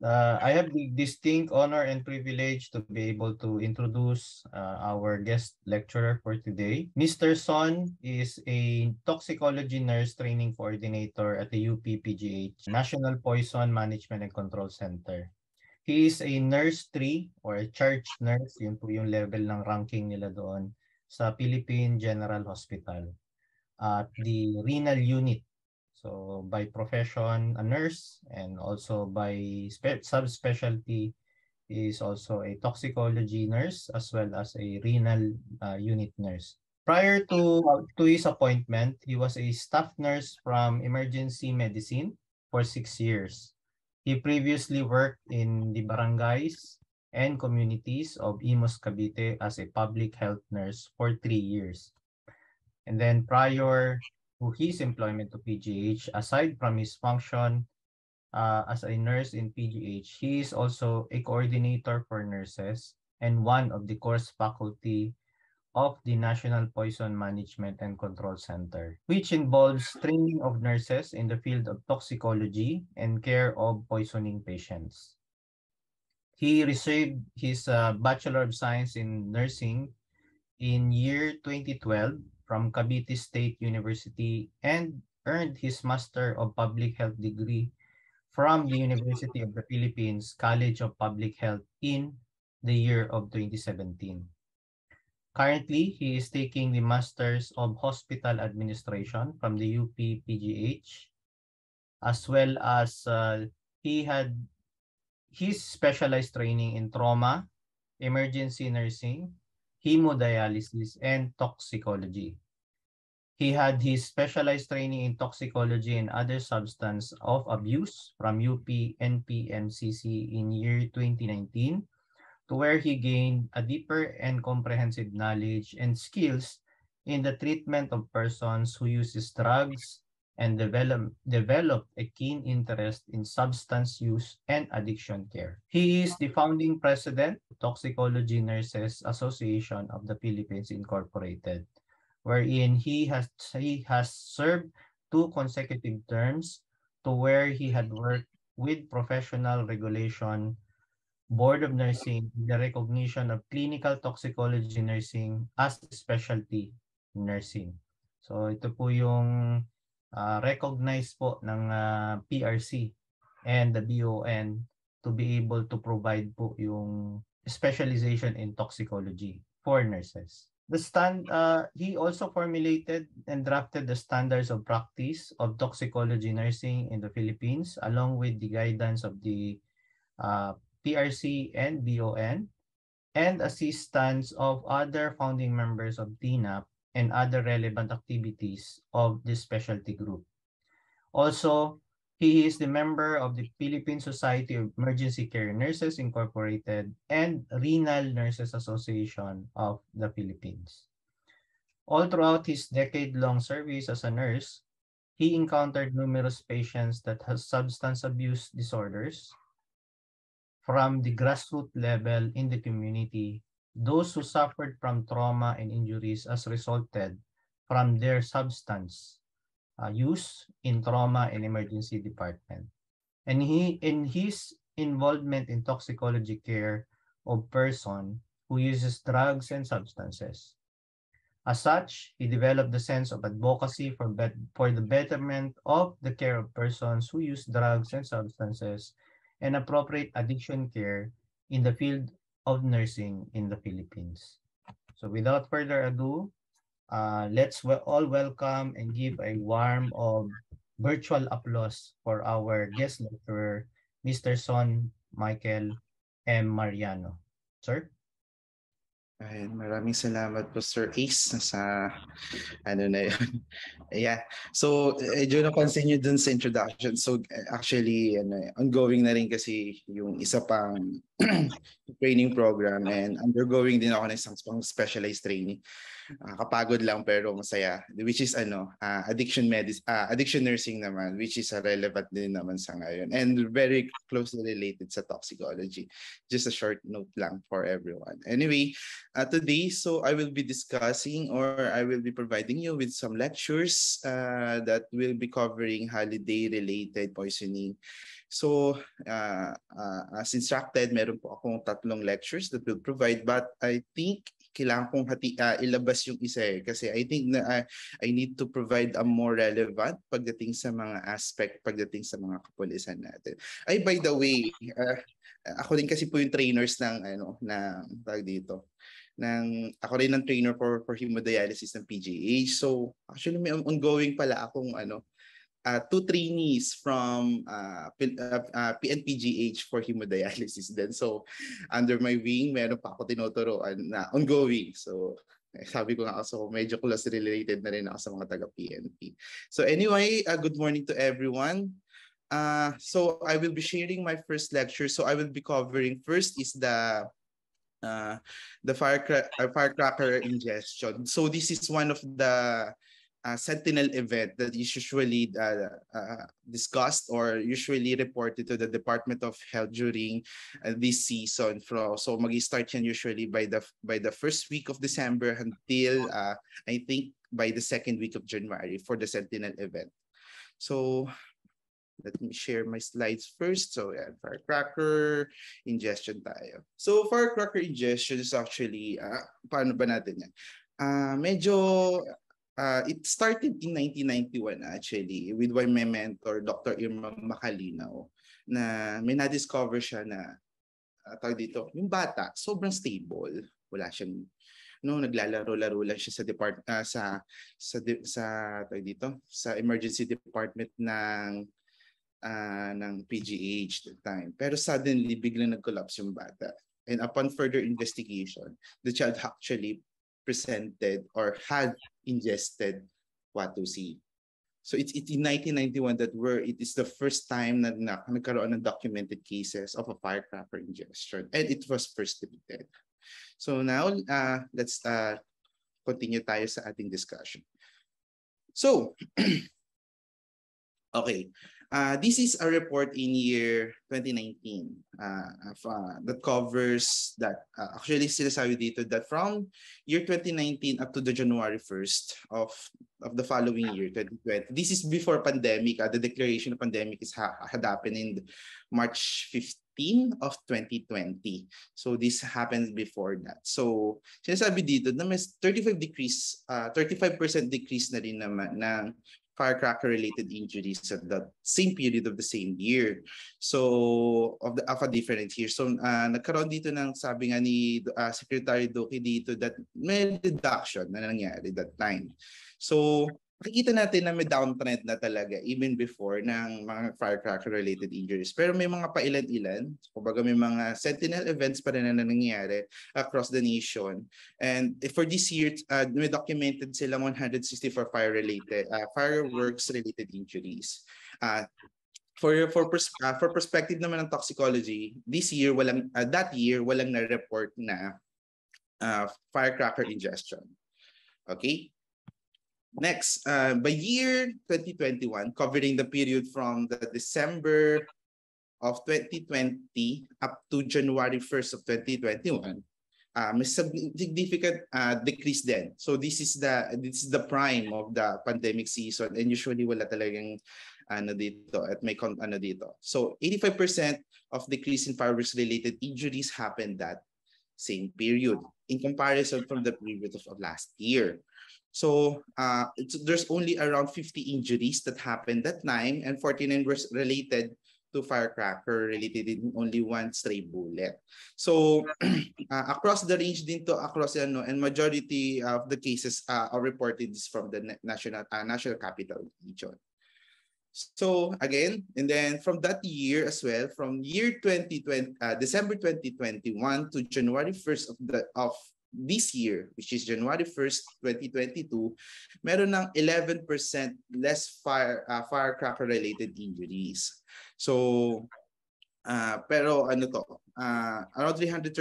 I have the distinct honor and privilege to be able to introduce our guest lecturer for today. Mr. Son is a toxicology nurse training coordinator at the UP-PGH National Poison Management and Control Center. He is a nurse 3 or a charge nurse, yun po yung level ng ranking nila doon sa Philippine General Hospital at the renal unit. So by profession, a nurse, and also by subspecialty is also a toxicology nurse as well as a renal unit nurse. Prior to his appointment, he was a staff nurse from emergency medicine for 6 years. He previously worked in the barangays and communities of Imus Cavite as a public health nurse for 3 years. And then prior to his employment to PGH, aside from his function as a nurse in PGH, he is also a coordinator for nurses and one of the course faculty of the National Poison Management and Control Center, which involves training of nurses in the field of toxicology and care of poisoning patients. He received his Bachelor of Science in Nursing in year 2012 from Cavite State University and earned his Master of Public Health degree from the University of the Philippines College of Public Health in the year of 2017. Currently, he is taking the Masters of Hospital Administration from the UP-PGH, as well as he had his specialized training in trauma, emergency nursing, hemodialysis, and toxicology. He had his specialized training in toxicology and other substance of abuse from UP NPMCC in year 2019, to where he gained a deeper and comprehensive knowledge and skills in the treatment of persons who uses drugs and develop a keen interest in substance use and addiction care. He is the founding president of Toxicology Nurses Association of the Philippines Incorporated, wherein he has served 2 consecutive terms, to where he had worked with Professional Regulation Board of Nursing, the recognition of clinical toxicology nursing as specialty nursing. So ito po yung recognized po ng PRC and the BON to be able to provide po yung specialization in toxicology for nurses. He also formulated and drafted the standards of practice of toxicology nursing in the Philippines, along with the guidance of the PRC and BON, and assistance of other founding members of TNAP and other relevant activities of this specialty group. Also, he is the member of the Philippine Society of Emergency Care Nurses Incorporated and Renal Nurses Association of the Philippines. All throughout his decade-long service as a nurse, he encountered numerous patients that have substance abuse disorders, from the grassroots level in the community, those who suffered from trauma and injuries as resulted from their substance use in trauma and emergency department. And in his involvement in toxicology care of person who uses drugs and substances. As such, he developed the sense of advocacy for the betterment of the care of persons who use drugs and substances and appropriate addiction care in the field of nursing in the Philippines. So without further ado, let's all welcome and give a warm of virtual applause for our guest lecturer, Mr. Son Michael M. Mariano. Sir? Ayun, maraming salamat po Sir Ace sa ano na yun. Yeah. So, medyo napansin nyo dun sa introduction. So, actually, ongoing na rin kasi yung isa pang training program and undergoing din ako ng isang pang specialized training. Kapagod lang pero masaya, which is addiction nursing naman, which is relevant din naman sa ngayon and very closely related sa toxicology. Just a short note lang for everyone. Anyway, today so I will be discussing or I will be providing you with some lectures that will be covering holiday related poisoning. So, as instructed, meron po akong 3 lectures that will provide, but I think kailangan kong ilabas yung isa kasi I think na I need to provide a more relevant pagdating sa mga aspect, pagdating sa mga kapulisan natin. Ay, by the way, ako din kasi po yung trainers ng tawag dito. Ako rin ng trainer for hemodialysis ng PGH. So, actually may ongoing pala akong 2 trainees from PNPGH for hemodialysis then. So under my wing, meron pa ako tinuturuan na ongoing. So sabi ko nga ako, medyo close related na rin ako sa mga taga-PNP. So anyway, good morning to everyone. So I will be sharing my first lecture. So I will be covering first is the firecracker ingestion. So this is one of the sentinel event that is usually discussed or usually reported to the Department of Health during this season. So mag-start yan usually by the first week of December until I think by the second week of January for the sentinel event. So let me share my slides first. So yeah, firecracker ingestion tayo. So firecracker ingestion is actually paano ba natin yan? It started in 1991 actually with my mentor, Dr. Irma Macalinaw, na may na-discover siya na tawag dito, yung bata sobrang stable, wala siyang naglalaro-laro lang siya tawag dito, sa emergency department ng PGH that time. Pero suddenly biglang nag-collapse yung bata. And upon further investigation, the child actually presented or had ingested Watusi. So it's in 1991 that it is the first time na nagkaroon ng documented cases of a firecracker ingestion, and it was first depicted. So now let's continue tayo sa ating discussion. So okay. This is a report in year 2019 that covers that. Actually, sinasabi dito that from year 2019 up to the January 1st of the following year, 2020. This is before pandemic. The declaration of pandemic had happened in March 15 of 2020. So this happened before that. So sinasabi dito na may 35% decrease na rin naman ng firecracker-related injuries at the same period of the same year. So, of a different year. So, nagkaroon dito ng sabi nga ni Secretary Duque dito that may reduction na nangyari that time. So, makikita natin na may downtrend na talaga even before ng mga firecracker-related injuries. Pero may mga pailan-ilan, kumbaga may mga sentinel events pa rin na nangyayari across the nation. And for this year, may documented silang 164 fireworks-related injuries. For perspective naman ng toxicology, that year walang na-report na firecracker ingestion. Okay? Next, by year 2021, covering the period from the December of 2020 up to January 1st of 2021, may significant decrease then. So this is the prime of the pandemic season, and usually wala talagang dito at may dito. So 85% of decrease in fireworks-related injuries happened that same period in comparison from the period of last year. So there's only around 50 injuries that happened that time, and 49 were related to firecracker, related in only one stray bullet. So across the range din to, and majority of the cases are reported is from the national capital region. So again, and then from that year as well, from year 2020, December 2021 to January 1st of this year, which is January 1st, 2022, meron ng 11% less firecracker-related injuries. So, pero around 336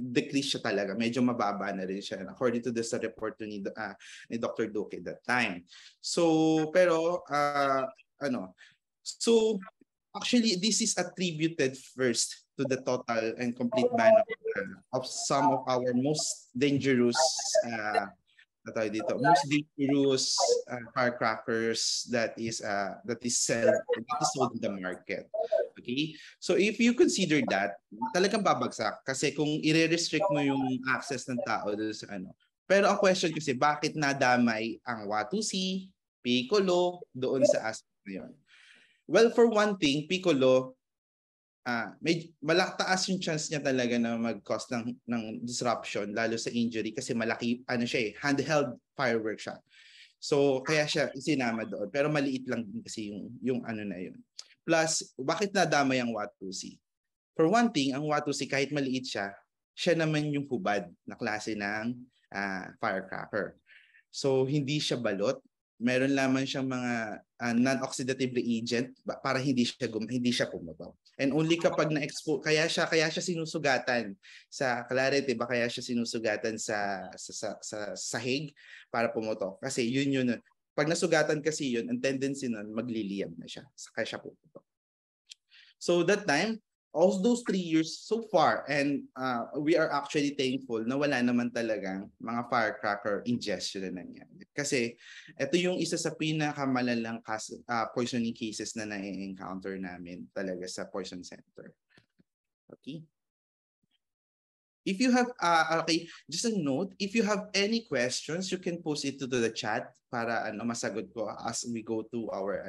decrease siya talaga. Medyo mababa na rin siya according to this report ni Dr. Duque that time. So, pero so actually this is attributed first to the total and complete ban of some of our most dangerous tawag dito, most dangerous firecrackers that is sold in the market. Okay? So if you consider that, talagang babagsak kasi kung i-restrict mo yung access ng tao doon sa ano. Pero ang question kasi, bakit nadamay ang Watusi, Piccolo doon sa aspect na yun? Well, for one thing, Piccolo, malaktaas yung chance niya talaga na mag-cause ng disruption, lalo sa injury kasi malaki, handheld firework siya. So, kaya siya isinama doon. Pero maliit lang din kasi yung ano na yun. Plus, bakit nadamay ang Watusi? For one thing, ang Watusi kahit maliit siya naman yung hubad na klase ng firecracker. So, hindi siya balot. Meron lamang siyang mga non-oxidative reagent para hindi siya pumutok. And only kapag na-expose, kaya siya sinusugatan sa clarity, ba kaya siya sinusugatan sa sahig para pumutok. Kasi yun. Pag nasugatan kasi yun, ang tendency nun, magliliyab na siya. Kaya siya pumutok. So that time, all those 3 years so far, and we are actually thankful na wala naman talagang mga firecracker ingestion na nangyari. Kasi ito yung isa sa pinakamalalang poisoning cases na na-encounter namin talaga sa poison center. Okay? If you have, just a note, if you have any questions, you can post it to the chat para masagot ko as we go to our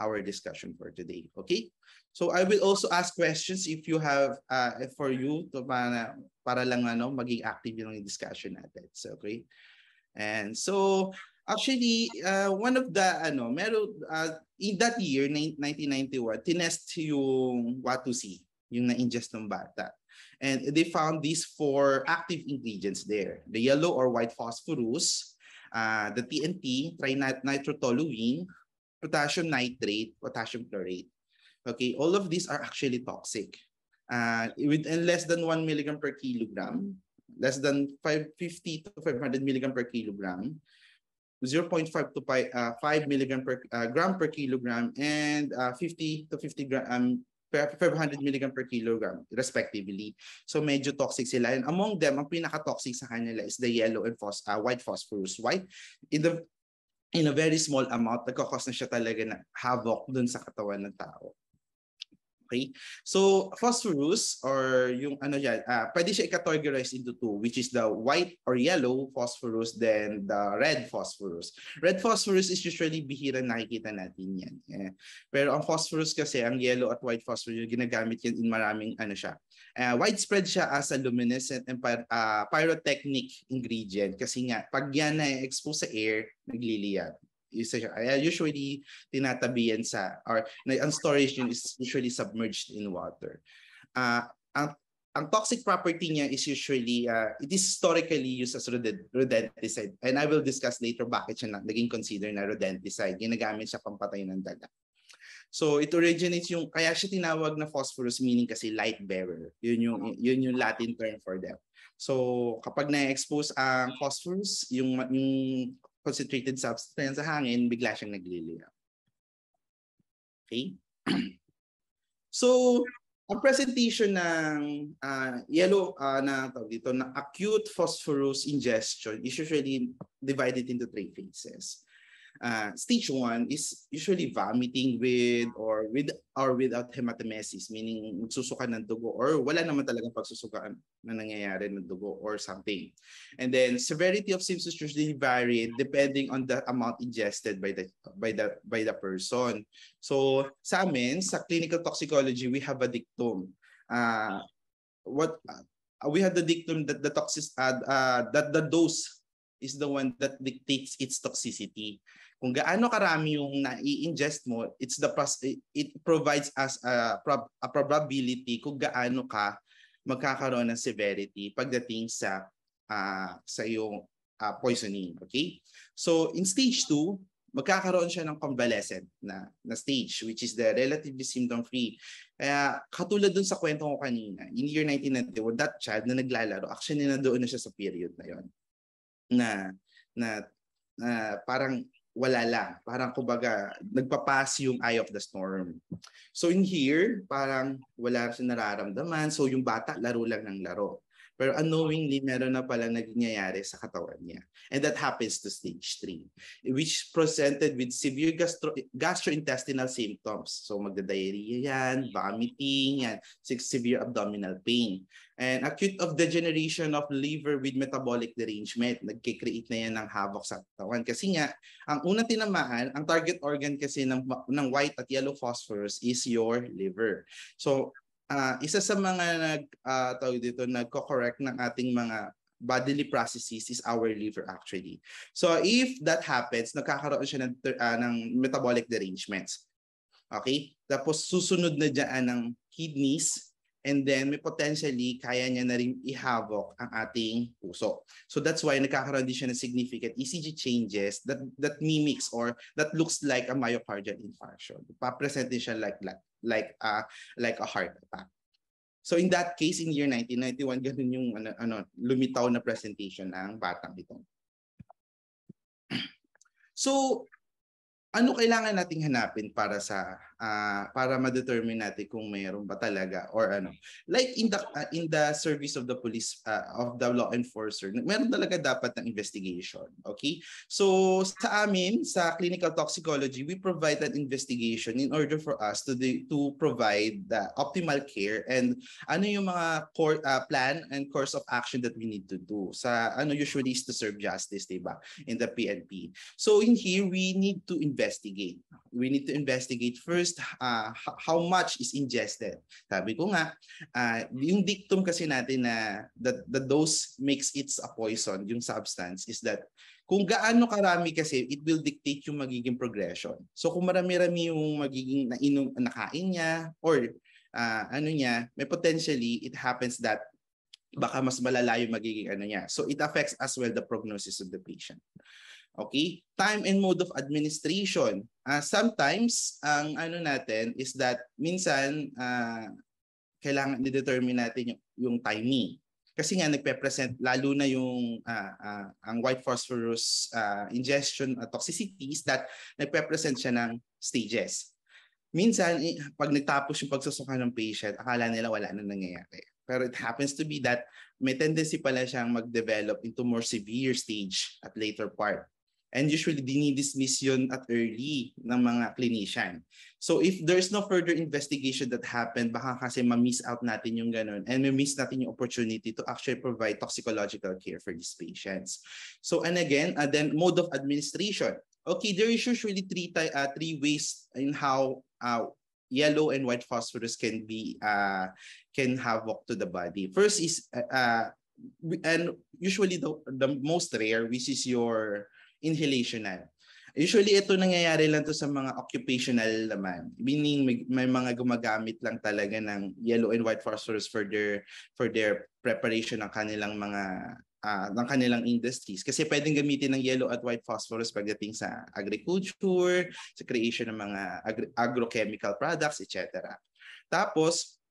our discussion for today. Okay? So I will also ask questions if you have, for you to para lang maging active yung discussion natin. So, okay? And so, actually, one of the, in that year, 1991, tinest yung Watusi, yung na-ingest ng bata. And they found these 4 active ingredients there. The yellow or white phosphorus, the TNT, trinitrotoluene, potassium nitrate, potassium chlorate. Okay, all of these are actually toxic. Within less than 1 milligram per kilogram, less than 550 to 500 milligram per kilogram, 0.5 to 5 milligram per gram per kilogram, and 50 to 50 gram 500 milligram per kilogram respectively. So medyo toxic sila. And among them, ang pinaka-toxic sa kanila is the yellow and white phosphorus. White, in a very small amount, nagkakos na siya talaga na havoc dun sa katawan ng tao. Okay? So phosphorus, or yung pwede siya i-categorize into 2, which is the white or yellow phosphorus, then the red phosphorus. Red phosphorus is usually bihira nakikita natin yan. Pero ang phosphorus kasi, ang yellow at white phosphorus, ginagamit yan in maraming widespread siya as a luminescent and pyrotechnic ingredient kasi nga, pag yan na-expose sa air, nagliliyab. Usually tinatabihan ang storage yun is usually submerged in water. Ang toxic property niya is usually it is historically used as rodenticide, and I will discuss later bakit siya naging considered na rodenticide. Ginagamit siya pampatay ng daga. So it originates kaya siya tinawag na phosphorus, meaning kasi light bearer. Yun yung Latin term for them. So kapag na-expose ang phosphorus, yung concentrated substance sa hangin, bigla siyang nagliliyab. Okay? So, ang presentation ng yellow na acute phosphorus ingestion is usually divided into 3 phases. Stage 1 is usually vomiting with or without hematemesis, meaning magsusuka ng dugo or wala naman talagang pagsusukaan na nangyayari ng dugo or something. And then severity of symptoms usually vary depending on the amount ingested by the person. So sa amin, sa clinical toxicology, we have a dictum. We have the dictum that that the dose is the one that dictates its toxicity. Kung gaano karami yung na-i-ingest mo, it provides us a probability kung gaano ka magkakaroon ng severity pagdating sa yung poisoning. Okay? So in stage 2, magkakaroon siya ng convalescent na stage, which is the relatively symptom-free. Kaya katulad dun sa kwento ko kanina, in year 1991, that child na naglalaro, actually na doon na siya sa period na yon, na parang wala lang. Parang kumbaga, nagpapass yung eye of the storm. So in here, parang wala siya nararamdaman. So yung bata, laro lang ng laro. Pero unknowingly, meron na palang nangyayari sa katawan niya. And that happens to stage 3, which presented with severe gastrointestinal symptoms. So magda-diarrhea yan, vomiting, yan, severe abdominal pain. And acute of degeneration of liver with metabolic derangement. Nagkikreate na yan ng havoc sa katawan. Kasi nga, ang unang tinamaan, ang target organ kasi ng white at yellow phosphorus is your liver. So, isa sa mga nagko-correct ng ating mga bodily processes is our liver actually. So if that happens, nagkakaroon siya ng metabolic derangements. Okay? Tapos susunod na dyan ng kidneys, and then may potentially kaya niya na rin ihavok ang ating puso. So that's why nagkakaroon din siya ng significant ECG changes that mimics or that looks like a myocardial infarction. Pa-present din siya like a heart attack. So in that case, in year 1991, ganun yung lumitaw na presentation ng batang ito. So, ano kailangan nating hanapin para para ma-determine natin kung mayroon ba talaga or ano? Like in the service of the police of the law enforcer, meron talaga dapat ng investigation, okay? So sa amin sa clinical toxicology, we provide an investigation in order for us to provide the optimal care and ano yung mga plan and course of action that we need to do. Sa usually is to serve justice, diba? In the PNP. So in here we need to investigate. We need to investigate first how much is ingested. Sabi ko nga, yung dictum kasi natin na the dose makes it a poison, yung substance, is that kung gaano karami kasi, it will dictate yung magiging progression. So kung marami-rami yung magiging nakain niya or may potentially, it happens that baka mas malala yung magiging niya. So it affects as well the prognosis of the patient. Okay? Time and mode of administration. Sometimes, ang natin is that minsan, kailangan i-determine natin yung timing. Kasi nga nagpe-present, lalo na yung ang white phosphorus ingestion toxicities that nagpe-present siya ng stages. Minsan, pag nagtapos yung pagsusuka ng patient, akala nila wala na nangyayari. Pero it happens to be that may tendency pala siyang mag-develop into more severe stage at later part. And usually, dinidismiss yun at early ng mga clinician. So if there's no further investigation that happened, baka kasi ma-miss out natin yung ganun and ma-miss natin yung opportunity to actually provide toxicological care for these patients. So and again, then mode of administration. Okay, there is usually three ways in how yellow and white phosphorus can havoc to the body. First is, and usually the most rare, which is your inhalational. Usually ito nangyayari lang to sa mga occupational naman. Meaning may mga gumagamit lang talaga ng yellow and white phosphorus for their preparation ng kanilang mga industries. Kasi pwedeng gamitin ng yellow at white phosphorus pagdating sa agriculture, sa creation ng mga agrochemical products, etc. Tapos,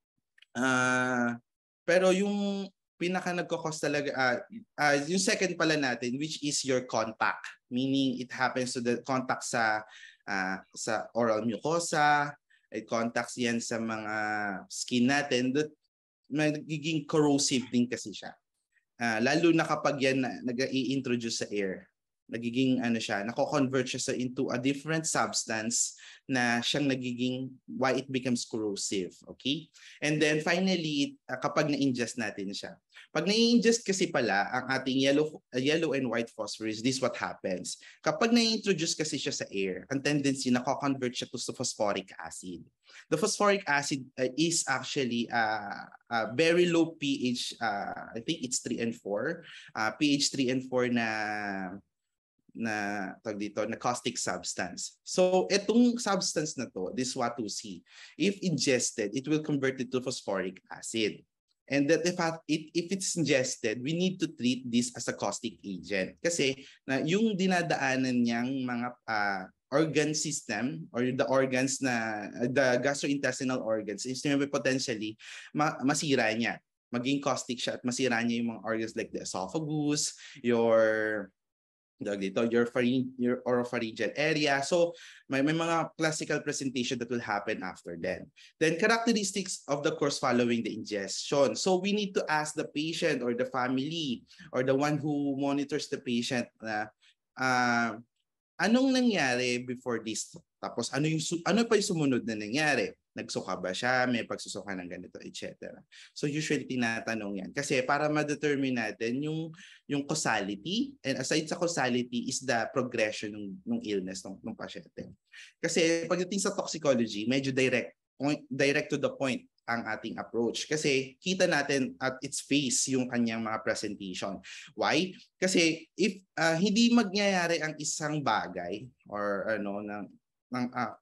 pero yung pinaka nagkakos talaga, yung second pala natin, which is your contact. Meaning, it happens to the contact sa oral mucosa, it contacts yan sa mga skin natin, that magiging corrosive din kasi siya. Lalo na kapag yan nag-i-introduce sa air. Nagiging nako-convert siya into a different substance na siyang nagiging why it becomes corrosive, okay? And then finally, kapag na-ingest natin siya. Pag na-ingest kasi pala ang ating yellow and white phosphorus, this is what happens. Kapag na-introduce kasi siya sa air, ang tendency nako-convert siya to phosphoric acid. The phosphoric acid is actually a very low pH, I think it's 3 and 4, pH 3 and 4 na caustic substance. So itong substance na to, this WA2C, if ingested, it will convert it to phosphoric acid. And that if it's ingested, we need to treat this as a caustic agent. Kasi yung dinadaanan niyang mga organ system or the organs the gastrointestinal organs is potentially masira niya. Maging caustic siya at masira niya yung mga organs like the esophagus, your your oropharyngeal area. So may mga classical presentation that will happen after then. Then characteristics of the course following the ingestion. So we need to ask the patient or the family or the one who monitors the patient na anong nangyari before this? Tapos ano pa yung sumunod na nangyari? Nagsuka ba siya? May pagsusuka ng ganito, etc. So usually tinatanong yan. Kasi para ma-determine natin yung causality. And aside sa causality is the progression ng illness ng pasyente. Kasi pagdating sa toxicology, medyo direct to the point ang ating approach. Kasi kita natin at its face yung kanyang mga presentation. Why? Kasi if hindi magyayari ang isang bagay or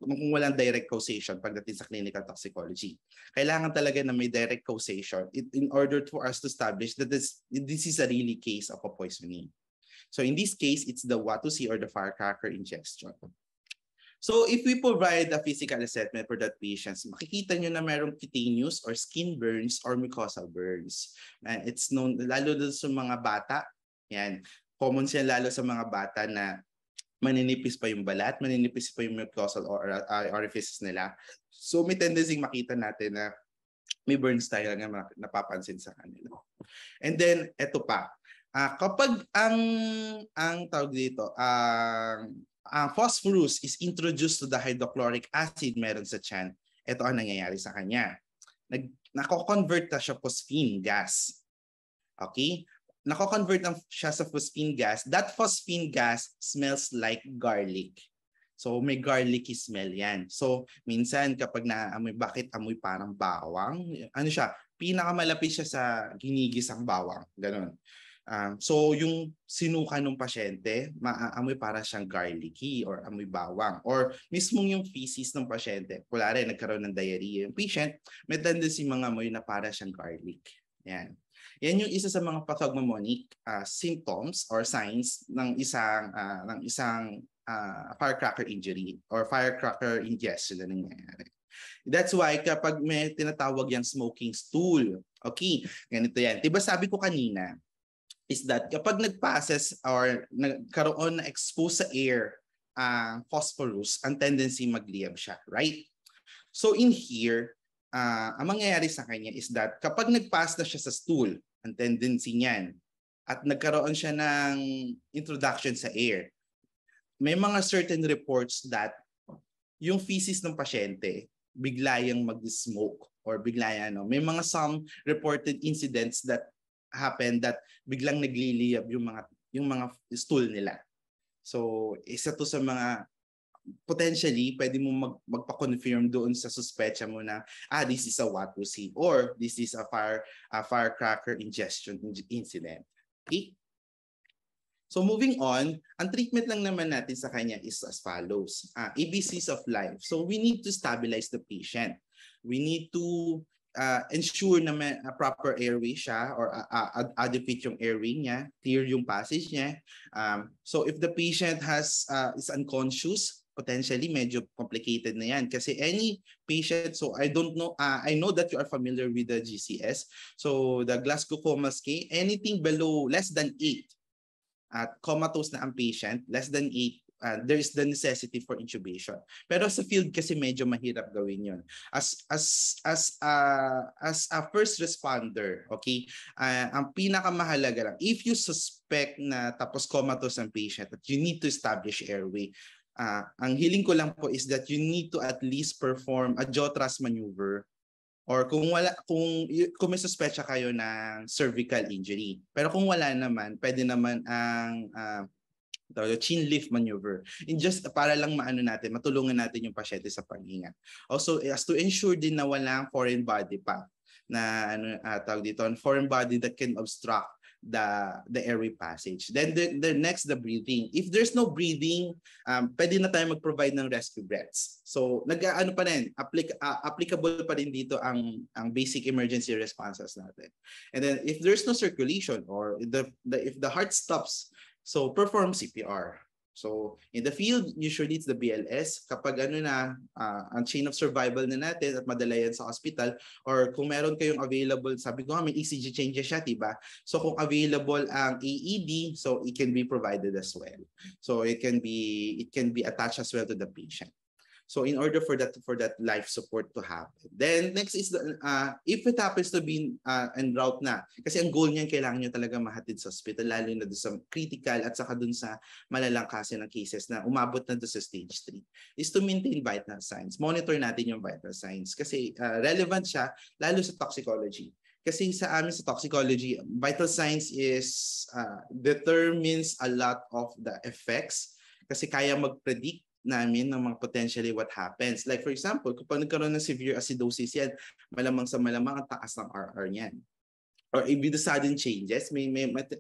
kung walang direct causation pagdating sa clinical toxicology. Kailangan talaga na may direct causation in order for us to establish that this is a really case of a poisoning. So in this case, it's the Watusi or the firecracker ingestion. So if we provide a physical assessment for that patients, makikita nyo na mayroong cutaneous or skin burns or mucosal burns. And it's known, lalo sa mga bata, yan, common siya lalo sa mga bata na maninipis pa yung balat, maninipis pa yung mucosal orifices nila. So may tendency makita natin na may burns tayo nga napapansin sa kanila. And then, eto pa. Kapag ang tawag dito, ang phosphorus is introduced to the hydrochloric acid meron sa tiyan, ito ang nangyayari sa kanya. Nako-convert na siya phosphine gas. Okay? Nako-convert siya sa phosphine gas. That phosphine gas smells like garlic. So may garlicky smell yan. So minsan kapag naamoy, bakit amoy parang bawang? Ano siya? Pinakamalapit siya sa ginigisang bawang. Ganon. So yung sinuka ng pasyente, maamoy para siyang garlicky or amoy bawang. Or mismong yung feces ng pasyente. Kulare, nagkaroon ng diarrhea yung patient, may tendency mga amoy na para siyang garlic. Yan. Yan yung isa sa mga pathognomonic symptoms or signs ng isang firecracker injury or firecracker ingestion na nangyayari. That's why kapag may tinatawag yung smoking stool, okay, ganito yan. Diba sabi ko kanina, is that kapag nagpasses or nagkaroon na expose sa air phosphorus, ang tendency magliyab siya, right? So in here, ang mangyayari sa kanya is that kapag nagpass na siya sa stool, ang tendency niyan, at nagkaroon siya ng introduction sa air, may mga certain reports that yung feces ng pasyente bigla yang mag-smoke or bigla may mga some reported incidents that happen that biglang nagliliyab yung mga stool nila. So isa to sa mga potentially pwede mo magpa-confirm doon sa suspecha mo na this is a Watusi or this is a firecracker ingestion incident. Okay? So moving on, ang treatment lang naman natin sa kanya is as follows. ABCs of life. So we need to stabilize the patient. We need to ensure na may proper airway siya or adequate yung airway niya, clear yung passage niya. So if the patient is unconscious, potentially medyo complicated na yan kasi any patient, so I don't know, I know that you are familiar with the GCS. So the Glasgow Coma Scale, anything below less than 8 at comatose na ang patient, less than 8, there is the necessity for intubation. Pero sa field kasi medyo mahirap gawin yun. As a first responder, okay, ang pinakamahalaga lang, if you suspect na tapos comatose ang patient, that you need to establish airway. Ang hiling ko lang po is that you need to at least perform a jaw thrust maneuver or kung may suspecha kayo ng cervical injury. Pero kung wala naman, pwede naman ang chin lift maneuver. Just para lang matulungan natin yung pasyente sa paghinga. Also, as to ensure din na walang foreign body pa na foreign body that can obstruct the airway passage. Then the next, the breathing. If there's no breathing, pwede na tayo mag-provide ng rescue breaths. So applicable pa rin dito ang basic emergency responses natin. And then if there's no circulation or if the heart stops, so perform CPR. So in the field, usually it's the BLS. Kapag ano na, ang chain of survival na natin at madala yan sa hospital, or kung meron kayong available, sabi ko nga may ECG changes siya, diba? So kung available ang AED, so it can be provided as well. So it can be attached as well to the patient. So in order for that life support to happen. Then next is if it happens to be en route na, kasi ang goal niyan kailangan niyo talaga mahatid sa hospital, lalo na doon sa critical at saka doon sa malalang kasi ng cases na umabot na doon sa stage 3, is to maintain vital signs. Monitor natin yung vital signs kasi relevant siya lalo sa toxicology. Kasi sa amin sa toxicology, vital signs determines a lot of the effects kasi kaya mag-predict namin ng mga potentially what happens. Like for example, kapag nagkaroon ng severe acidosis yan, malamang sa malamang ang taas ng RR niyan. Or if the sudden changes,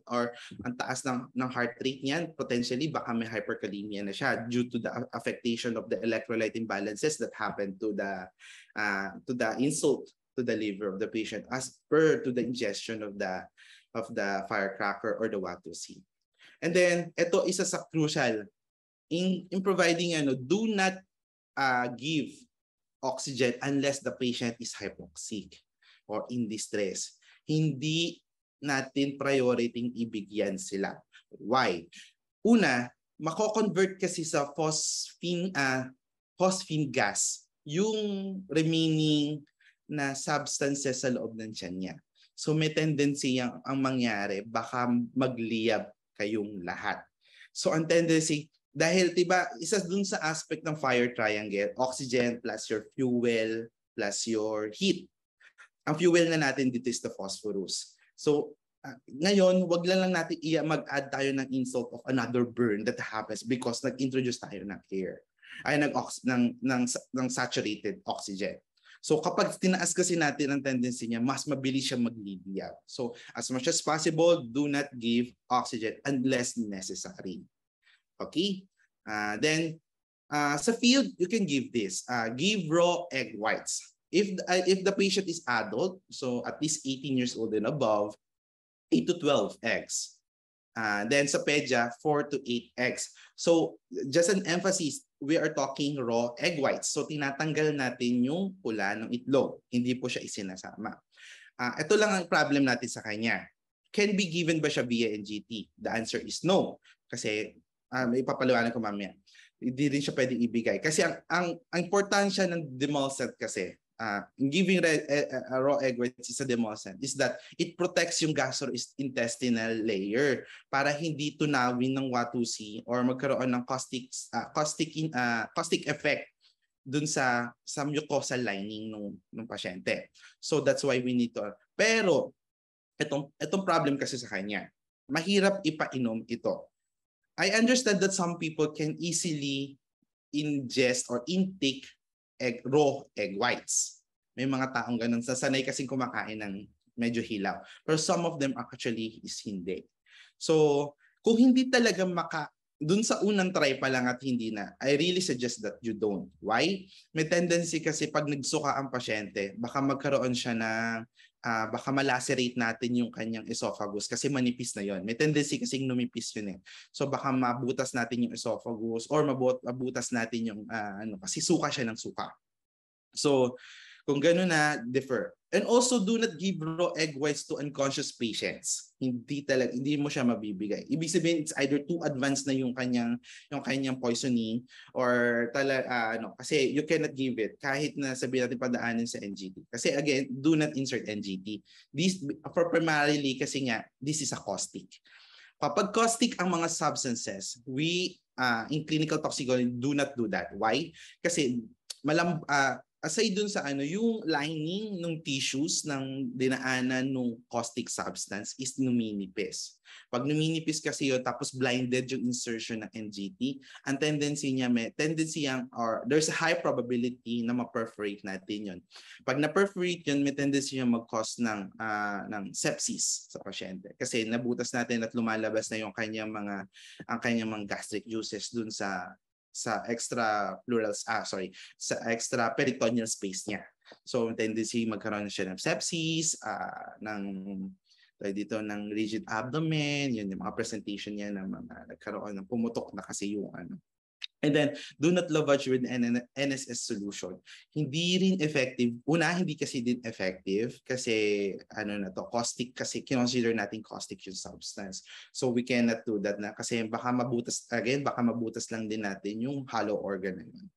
or ang taas ng heart rate niyan, potentially baka may hyperkalemia na siya due to the affectation of the electrolyte imbalances that happen to the insult to the liver of the patient as per to the ingestion of the firecracker or the Watusi. And then, ito isa sa crucial in providing do not give oxygen unless the patient is hypoxic or in distress. Hindi natin priority ibigyan sila. Why? Una, mako-convert kasi sa phosphine gas yung remaining na substances sa loob ng tiyan niya. So may tendency ang mangyari, baka magliyab kayong lahat. So ang tendency, dahil diba, isa dun sa aspect ng fire triangle, oxygen plus your fuel plus your heat. Ang fuel na natin dito is the phosphorus. So ngayon, wag lang natin mag-add tayo ng insult of another burn that happens because nag-introduce tayo ng air. Ay ng saturated oxygen. So kapag tinaas kasi natin ang tendency niya, mas mabilis siya maglibya. So as much as possible, do not give oxygen unless necessary. Okay? Then, sa field, you can give this. Give raw egg whites. If the patient is adult, so at least 18 years old and above, 8 to 12 eggs. Then sa pedya, 4 to 8 eggs. So, just an emphasis, we are talking raw egg whites. So, tinatanggal natin yung pula ng itlog. Hindi po siya isinasama. Ito lang ang problem natin sa kanya. Can be given ba siya via NGT? The answer is no. Kasi may papaliwanag ko mamaya. Hindi rin siya pwedeng ibigay. Kasi ang importansya ng demulcent kasi, giving raw egg whites is a demulcent, is that it protects yung gastrointestinal layer para hindi tunawin ng Watusi or magkaroon ng caustic effect dun sa mucosal lining ng pasyente. So that's why we need to. Pero itong problem kasi sa kanya, mahirap ipainom ito. I understand that some people can easily ingest or intake raw egg whites. May mga taong ganun. Sasanay kasing kumakain ng medyo hilaw. Pero some of them actually is hindi. So, kung hindi talaga dun sa unang try pa lang at hindi na, I really suggest that you don't. Why? May tendency kasi pag nagsuka ang pasyente, baka magkaroon siya ng baka malacerate natin yung kanyang esophagus kasi manipis na yon. May tendency kasing numipis yun eh. So baka mabutas natin yung esophagus or mabutas natin yung kasi suka siya ng suka. So kung gano'n na, defer. And also do not give raw egg whites to unconscious patients. Hindi mo siya mabibigay. Ibig sabihin it's either too advanced na yung kanyang poisoning or kasi you cannot give it kahit na sabihin natin padaanin sa NGT. Kasi again, do not insert NGT. This for primarily kasi nga this is a caustic. Kapag caustic ang mga substances, we in clinical toxicology do not do that. Why? Kasi aside dun sa yung lining ng tissues ng dinaanan ng caustic substance is numinipis. Pag numinipis kasi yun, tapos blinded yung insertion ng NGT, ang tendency niya there's a high probability na ma-perforate natin yun. Pag na-perforate yun, may tendency niya mag-cause ng sepsis sa pasyente. Kasi nabutas natin at lumalabas na yung kanyang mga gastric juices dun sa extra peritoneal space niya. So tendency magkaroon siya ng sepsis, ng dito ng rigid abdomen, yun yung mga presentation niya na mga nagkaroon ng pumutok na kasi yung ano. And then, do not lavage with NSS solution. Hindi rin effective. Una, hindi kasi din effective kasi ano na to, caustic kasi consider natin caustic yung substance. So we cannot do that na kasi baka mabutas lang din natin yung hollow organ na yun.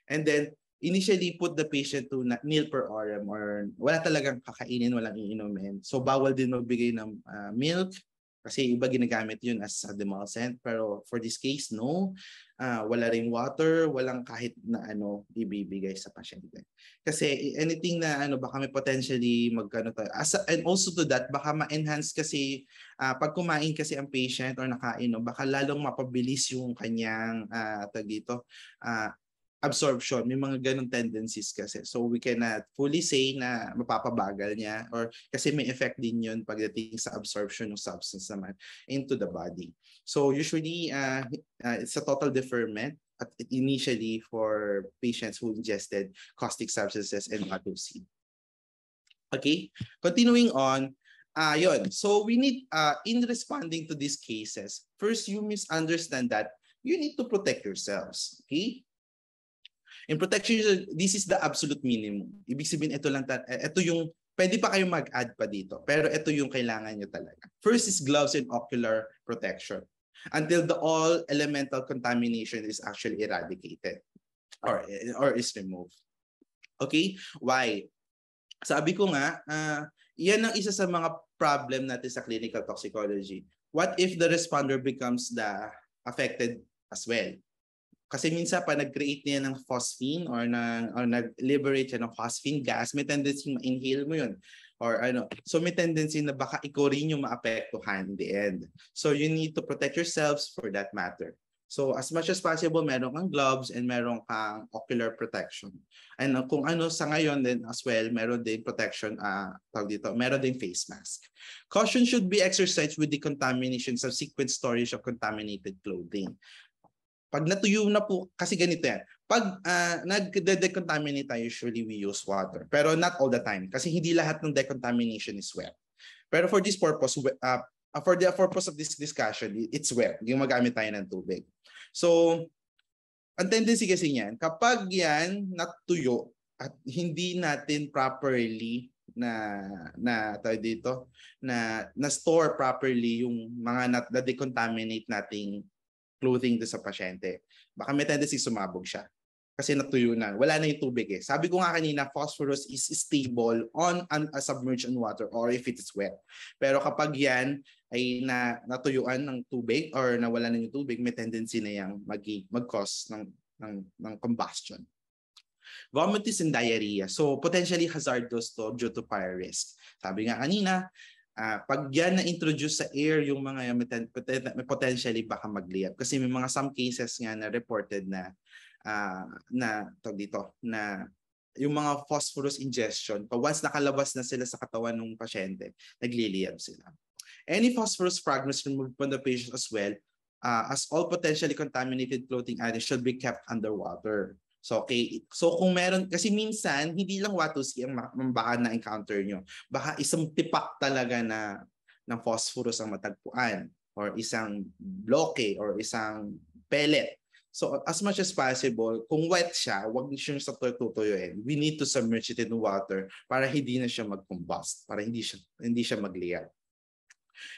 And then, initially put the patient to meal per RM or wala talagang kakainin, walang iinumin. So bawal din magbigay ng milk kasi iba ginagamit yun as a demulcent. Pero for this case, no. Wala ring water, walang kahit na ano ibibigay sa pasyente. Kasi anything na ano baka may potentially magkano to. And also to that, baka ma-enhance kasi pag kumain kasi ang patient or nakain, no, baka lalong mapabilis yung kanyang absorption. May mga ganong tendencies kasi. So we cannot fully say na mapapabagal niya or kasi may effect din yun pagdating sa absorption ng substance naman into the body. So usually it's a total deferment at initially for patients who ingested caustic substances and WATOC. Okay, continuing on. Yun. So we need, in responding to these cases, first you misunderstand that you need to protect yourselves. Okay? In protection, this is the absolute minimum. Ibig sabihin, ito yung, pwede pa kayong mag-add pa dito, pero ito yung kailangan nyo talaga. First is gloves and ocular protection until the all elemental contamination is actually eradicated or is removed. Okay? Why? Sabi ko nga, yan ang isa sa mga problem natin sa clinical toxicology. What if the responder becomes the affected as well? Kasi minsan pa nag-create niya ng phosphine or nag-liberate siya ng phosphine gas, may tendency ma-inhale mo yun. Or ano. So may tendency na baka ikaw rin yung maapektuhan in the end. So you need to protect yourselves for that matter. So as much as possible, meron kang gloves and meron kang ocular protection. And kung ano sa ngayon din as well, meron din protection, meron din face mask. Caution should be exercised with the contamination, subsequent storage of contaminated clothing. Pag natuyo na po, kasi ganito yan. Pag nag-decontaminate tayo, usually we use water. Pero not all the time. Kasi hindi lahat ng decontamination is wet. Pero for this purpose, for the purpose of this discussion, it's wet. Yung magamit tayo ng tubig. So, ang tendency kasi niyan, kapag yan natuyo at hindi natin properly na store properly yung mga na-decontaminate nating clothing do sa pasyente, baka may tendency sumabog siya. Kasi natuyo na. Wala na yung tubig eh. Sabi ko nga kanina, phosphorus is stable on submerged in water or if it is wet. Pero kapag yan ay natuyuan ng tubig or nawala na yung tubig, may tendency na yang mag-cause ng combustion. Vomitus and diarrhea. So potentially hazardous to due to fire risk. Sabi nga kanina, pag yan na-introduce sa air yung mga may potentially baka magliyab. Kasi may mga some cases nga na reported na yung mga phosphorus ingestion, once nakalabas na sila sa katawan ng pasyente, nagliliyab sila. Any phosphorus fragments removed from the patient as well, as all potentially contaminated clothing items should be kept underwater. So, okay. So, kung meron, kasi minsan, hindi lang WATOC ang baka na-encounter nyo. Baka isang tipak talaga ng phosphorus ang matagpuan or isang bloke or isang pellet. So, as much as possible, kung wet siya, huwag niyo sa tutuyuin. We need to submerge it in water para hindi na siya mag-combust, para hindi siya magliyab.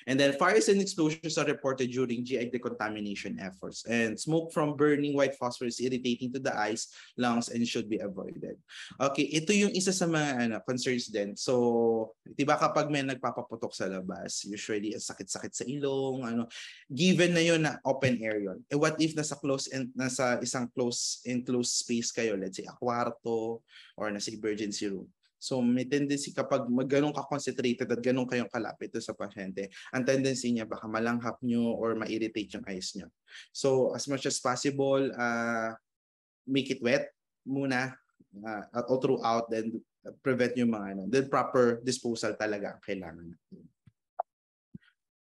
And then fires and explosions are reported during GI decontamination efforts. And smoke from burning white phosphorus is irritating to the eyes, lungs, and should be avoided. Okay, ito yung isa sa mga concerns din. So, diba kapag may nagpapaputok sa labas, usually sakit-sakit sa ilong, given na yun na open air yun. What if nasa isang enclosed space kayo, let's say a kwarto or nasa emergency room. So may tendency kapag ganun ka-concentrated at ganun kayong kalapit sa pasyente, ang tendency niya baka malanghap nyo or ma-irritate yung eyes nyo. So as much as possible, make it wet muna all throughout, then prevent yung mga then proper disposal talaga ang kailangan natin.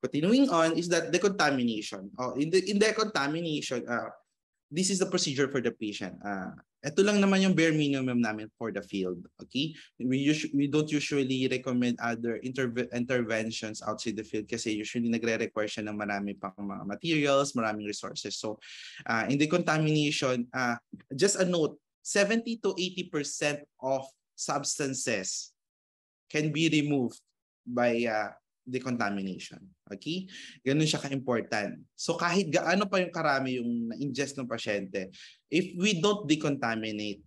Continuing on is that decontamination. In decontamination, this is the procedure for the patient. ito lang naman yung bare minimum namin for the field. Okay? We don't usually recommend other interventions outside the field kasi usually nagre-require siya ng marami pang mga materials, maraming resources. So in decontamination, just a note, 70 to 80% of substances can be removed by decontamination. Okay? Ganun siya ka-important. So kahit gaano pa yung karami yung na-ingest ng pasyente, if we don't decontaminate,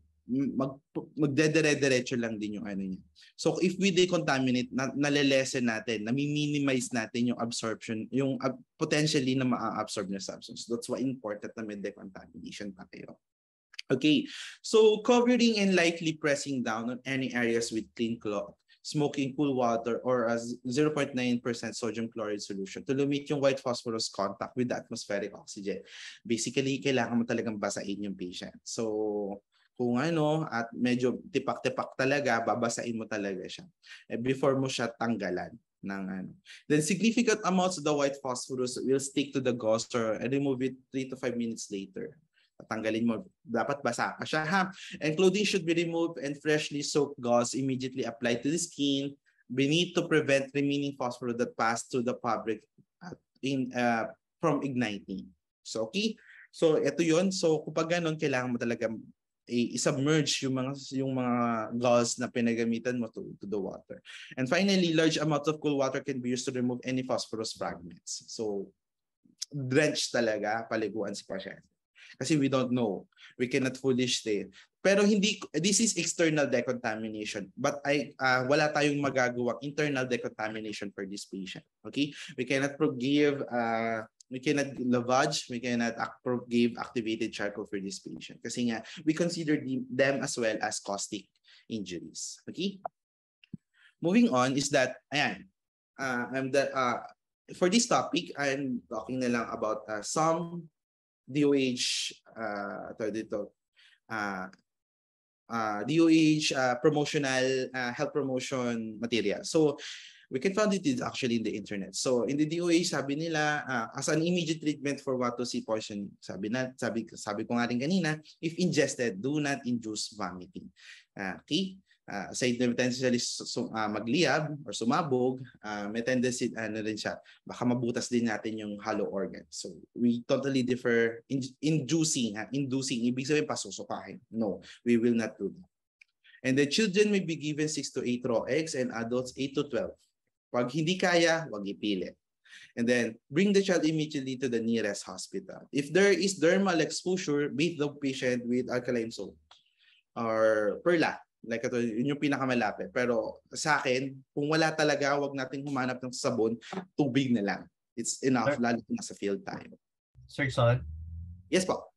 magdedire-diretso lang din yung ano niya. So if we decontaminate, nalilesen natin, nami-minimize natin yung absorption, yung potentially na ma-absorb na substance. That's why important na may decontamination pa kayo. Okay, so covering and lightly pressing down on any areas with clean cloth, smoking cool water, or a 0.9% sodium chloride solution to limit yung white phosphorus contact with the atmospheric oxygen. Basically, kailangan mo talagang basain yung patient. So, kung ano, at medyo tipak-tipak talaga, babasain mo talaga siya. Before mo siya tanggalan ng ano. Then significant amounts of the white phosphorus will stick to the gauze and remove it 3 to 5 minutes later. Tanggalin mo, dapat basa pa siya ha. And clothing should be removed and freshly soaked gauze immediately applied to the skin beneath to prevent remaining phosphorus that pass through the fabric from igniting. So okay, so ito yon. So kapag ganun, kailangan mo talaga i-submerge yung mga gauze na pinagamitan mo to the water. And finally, large amounts of cool water can be used to remove any phosphorus fragments. So drench talaga, paliguan si pasyente. Kasi we don't know. We cannot fully state. Pero this is external decontamination. But wala tayong magagawang internal decontamination for this patient. Okay? We cannot give, we cannot lavage, we cannot give activated charcoal for this patient. Kasi nga, we consider them as well as caustic injuries. Okay? Moving on is that, ayan, for this topic, I'm talking na lang about some DOH promotional health promotion material. So we can find it actually in the internet. So in the DOH, sabi nila as an immediate treatment for Watosi poisoning, sabi ko nga rin kanina, if ingested, do not induce vomiting. Okay? Aside na potentially magliyab or sumabog, may tendency rin siya, baka mabutas din natin yung hollow organ. So we totally differ. Inducing, ibig sabihin pasusukahin. No, we will not do that. And the children may be given 6 to 8 raw eggs and adults 8 to 12. Pag hindi kaya, wag ipilit. And then bring the child immediately to the nearest hospital. If there is dermal exposure, bathe the patient with alkaline soap or perla. Like ito, yun yung pinakamalapit. Pero sa akin, kung wala talaga, wag natin humanap ng sabon, tubig na lang. It's enough, lalo na sa field time. Sir Son? Yes po.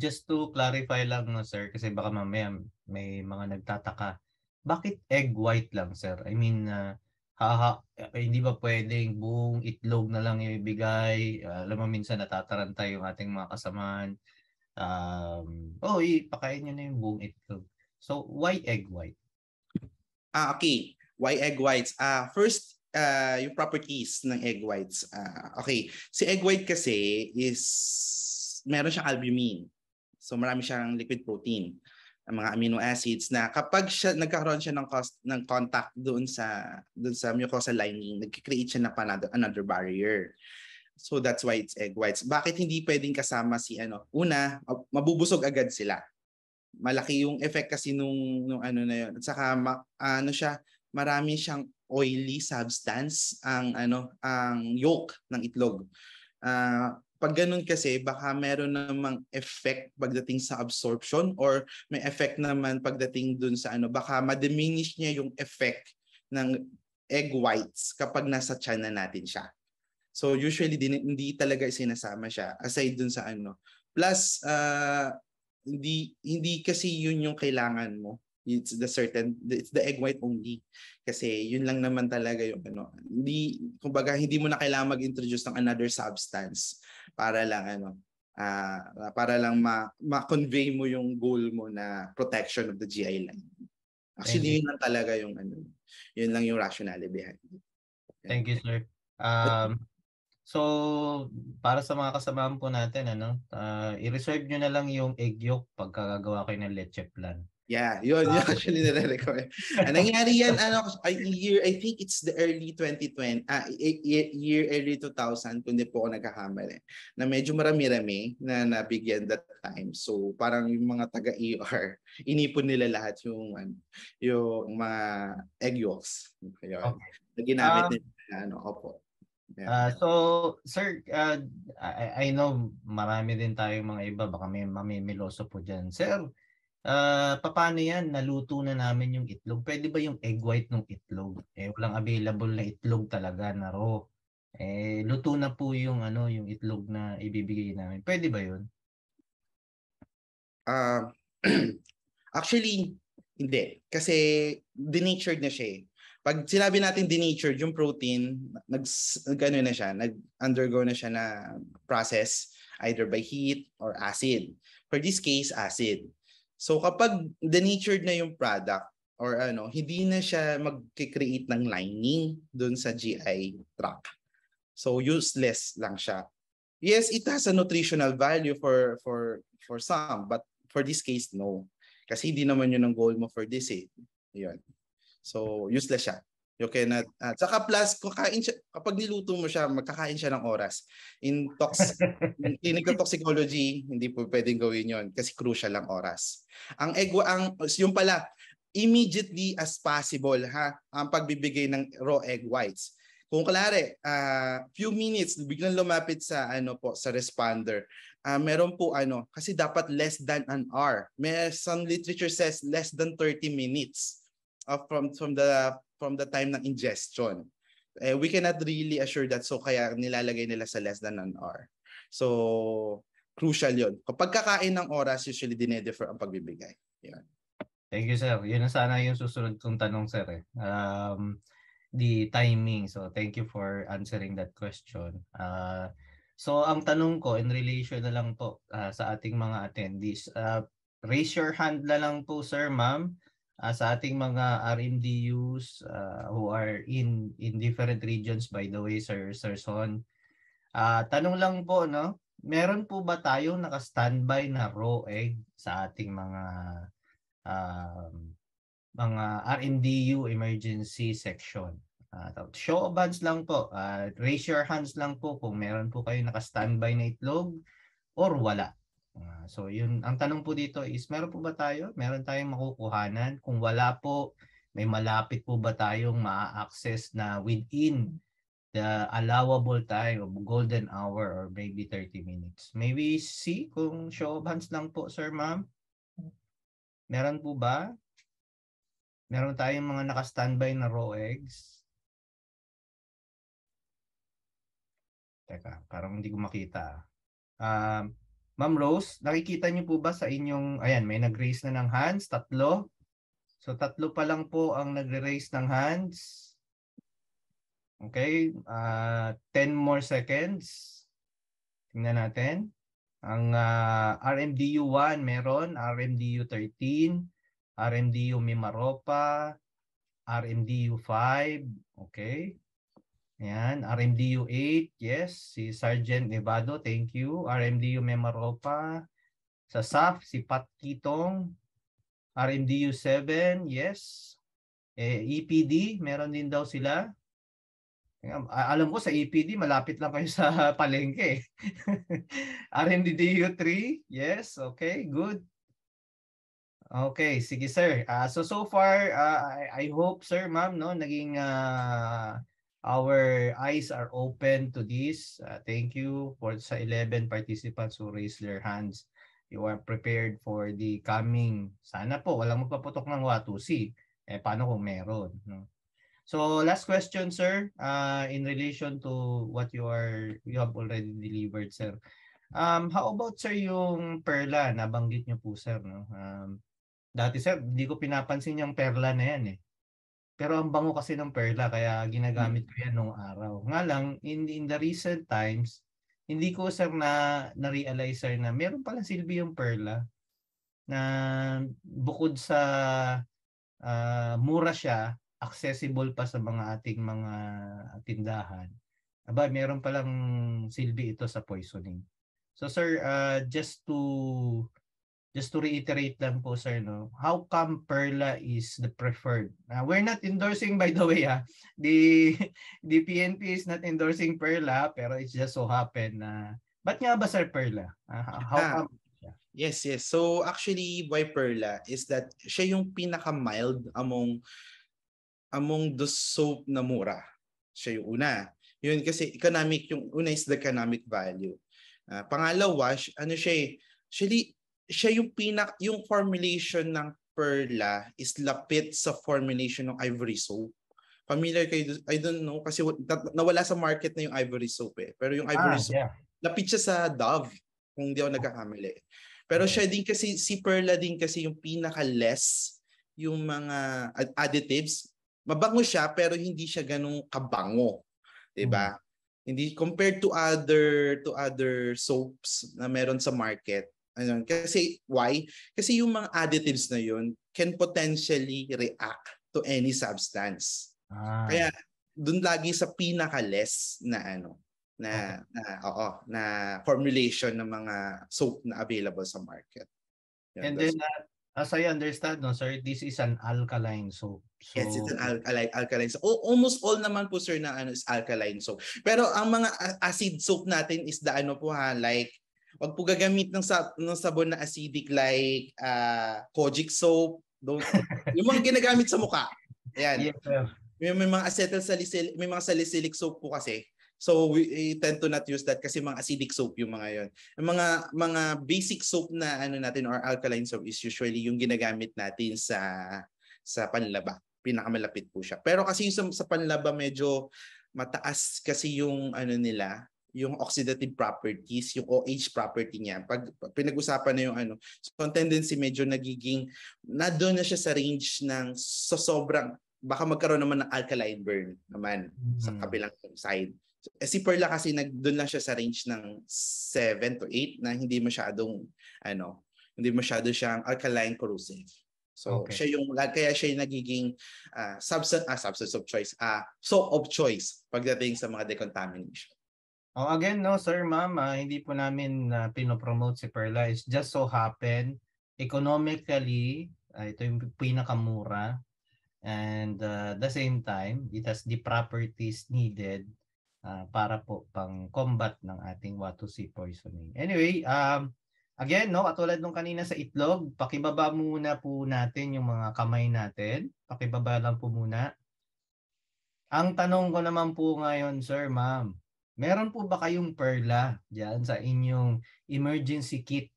Just to clarify lang, no, sir, kasi baka mamaya may mga nagtataka. Bakit egg white lang, sir? I mean, hindi ba pwedeng buong itlog na lang yung ibigay? Alam mo, minsan natataranta yung ating mga kasamaan. Ipakain nyo na yung buong itlog. So, why egg white? Okay. Why egg whites? First, yung properties ng egg whites. Okay. Si egg white kasi meron siyang albumin. So, marami siyang liquid protein, mga amino acids na kapag nagkakaroon siya ng contact doon sa mucosal lining, nag-create siya ng another barrier. So, that's why it's egg whites. Bakit hindi pwedeng kasama una, mabubusog agad sila. Malaki yung effect kasi nung ano na yun. At saka marami siyang oily substance ang yolk ng itlog. Pag ganun kasi baka meron namang effect pagdating sa absorption or may effect naman pagdating dun sa baka ma-diminish niya yung effect ng egg whites kapag nasa tiyan na natin siya. So usually hindi talaga sinasama siya aside dun sa Plus hindi kasi yun yung kailangan mo. It's the egg white only. Kasi yun lang naman talaga yung hindi mo na kailangan mag-introduce ng another substance para lang ma-convey mo yung goal mo na protection of the GI line. Actually, yun lang talaga yung yun lang yung rationale behind it. Thank you, sir. So, para sa mga kasamahan po natin, i-reserve nyo na lang yung egg yolk pagkagagawa kayo ng leche flan. Yeah, yun actually nire-recommend. Ang nangyari yan, I think it's the early 2020, year early 2000, kung di po ako nagkakamali, na medyo marami-rami na nabigyan that time. So parang yung mga taga-ER, inipon nila lahat yung mga egg yolks. Ayun. Okay. Na ginamit nila, opo. Yeah. So, sir, I know marami din tayong mga iba, baka may mamimiloso po dyan. Sir, paano yan? Naluto na namin yung itlog. Pwede ba yung egg white ng itlog? Walang available na itlog talaga na raw. Luto na po yung yung itlog na ibibigay namin. Pwede ba yun? Actually, hindi. Kasi denatured na siya eh. Pag sinabi natin denatured, yung protein, nag-undergo na siya na process either by heat or acid. For this case, acid. So kapag denatured na yung product or hindi na siya mag-create ng lining dun sa GI tract. So useless lang siya. Yes, it has a nutritional value for some, but for this case, no. Kasi hindi naman yun ang goal mo for this eh. Yun. So, useless siya. You cannot, saka plus, kapag niluto mo siya, magkakain siya ng oras. In clinical toxicology, hindi po pwedeng gawin yun kasi crucial ang oras. Yung pala, immediately as possible, ang pagbibigay ng raw egg whites. Kung klare, few minutes, biglang lumapit sa sa responder. Meron po kasi dapat less than an hour. Some literature says less than 30 minutes from the time ng ingestion. We cannot really assure that, so kaya nilalagay nila sa less than an hour. So, crucial yun. Kapag kakain ng oras, usually dinedefer ang pagbibigay. Yan. Thank you, sir. Yun na sana yung susunod kong tanong, sir. The timing. So, thank you for answering that question. So, ang tanong ko in relation na lang po sa ating mga attendees. Raise your hand na lang po, sir, ma'am, sa ating mga RMDUs who are in different regions, by the way, Sir Son. Tanong lang po, meron po ba tayong naka-standby na raw egg sa ating mga RMDU emergency section? Show of hands lang po. Raise your hands lang po kung meron po kayo naka-standby na itlog or wala. So yun, ang tanong po dito is meron po ba tayo? Meron tayong makukuhanan? Kung wala po, may malapit po ba tayong ma-access na within the allowable time of golden hour or maybe 30 minutes? May we see kung show of hands lang po, sir, ma'am? Meron po ba? Meron tayong mga naka-standby na raw eggs? Teka, parang hindi ko makita. Ma'am Rose, nakikita niyo po ba sa inyong, ayan, may nag-raise na ng hands, 3. So 3 pa lang po ang nagre-raise ng hands. Okay, 10 more seconds. Tingnan natin. Ang RMDU 1 meron, RMDU 13, RMDU Mimaropa, RMDU 5, okay. Ayan, RMDU 8, yes, si Sergeant Nevado, thank you. RMDU Mimaropa, sa SAF, si Pat Kitong. RMDU 7, yes. EPD, meron din daw sila. Alam ko sa EPD, malapit lang kayo sa palengke. RMDU 3, yes, okay, good. Okay, sige sir. So far, I hope sir, ma'am, naging our eyes are open to this. Thank you for sa 11 participants who raised their hands. You are prepared for the coming. Sana po, walang magpaputok ng Watusi. Paano kung meron? No? So last question, sir, in relation to what you have already delivered, sir. How about, sir, yung perla? Nabanggit niyo po, sir. No? Dati, sir, hindi ko pinapansin yung perla na yan eh. Pero ang bango kasi ng perla, kaya ginagamit ko yan nung araw. Nga lang, in the recent times, hindi ko, sir, na-realize, sir, na meron pala silbi yung perla na bukod sa mura siya, accessible pa sa mga ating mga tindahan. aba, meron palang silbi ito sa poisoning. So sir, just to reiterate lang po sir, no, how come Perla is the preferred? We're not endorsing, by the way, the the PNP is not endorsing Perla, pero it's just so happen na ba't nga ba sir Perla? How Ah, come? yes, yes. So actually, why Perla is that siya yung pinaka-mild among the soap na mura. Siya yung una. Yun kasi economic, yung una is the economic value. Pangalawa, ano siya eh, actually, siya yung yung formulation ng Perla is lapit sa formulation ng Ivory soap. Familiar kayo? I don't know kasi nawala sa market na yung Ivory soap eh. Pero yung Ivory soap, Yeah. lapit siya sa Dove kung di ako nagkakamali. Pero siya din kasi, si Perla din kasi yung pinaka-less yung mga additives. Mabango siya pero hindi siya ganung kabango. 'Di ba? Hindi compared to other soaps na meron sa market. Ano, kasi why? Kasi yung mga additives na yun can potentially react to any substance. Kaya doon lagi sa pinaka-less na na formulation ng mga soap na available sa market. And then as I understand, no sir, this is an alkaline soap. So yes, it's an alkaline soap. Almost all naman po sir na is alkaline soap. Pero ang mga acid soap natin is like wag po gagamit ng sabon na acidic like Kojic soap. Yung mga ginagamit sa mukha. Ayan. Yes, sir. May mga acetylsalicylic, may mga salicylic soap po kasi. So we tend to not use that kasi mga acidic soap yung mga yon. Yung mga basic soap na natin or alkaline soap is usually yung ginagamit natin sa panlaba. Pinakamalapit po siya. Pero kasi yung sa panlaba medyo mataas kasi yung nila, yung oxidative properties, yung OH property niya. Pag pinag-usapan na yung so ang tendency medyo nagiging doon na siya sa range ng sobrang baka magkaroon naman ng alkaline burn naman sa kabilang side. Si Perla kasi doon lang siya sa range ng 7 to 8 na hindi masyadong hindi masyado siyang alkaline corrosive. So siya yung kaya siya yung nagiging substance of choice, soap of choice pagdating sa mga decontamination. Again, no sir, ma'am, hindi po namin pinopromote si Perla. It's just so happen economically, ito yung pinakamura. And the same time, it has the properties needed para po pang combat ng ating Watu-C poisoning. Anyway, again, no, katulad nung kanina sa itlog, pakibaba muna po natin yung mga kamay natin. Pakibaba lang po muna. Ang tanong ko naman po ngayon, sir, ma'am, meron po ba kayong Perla diyan sa inyong emergency kit?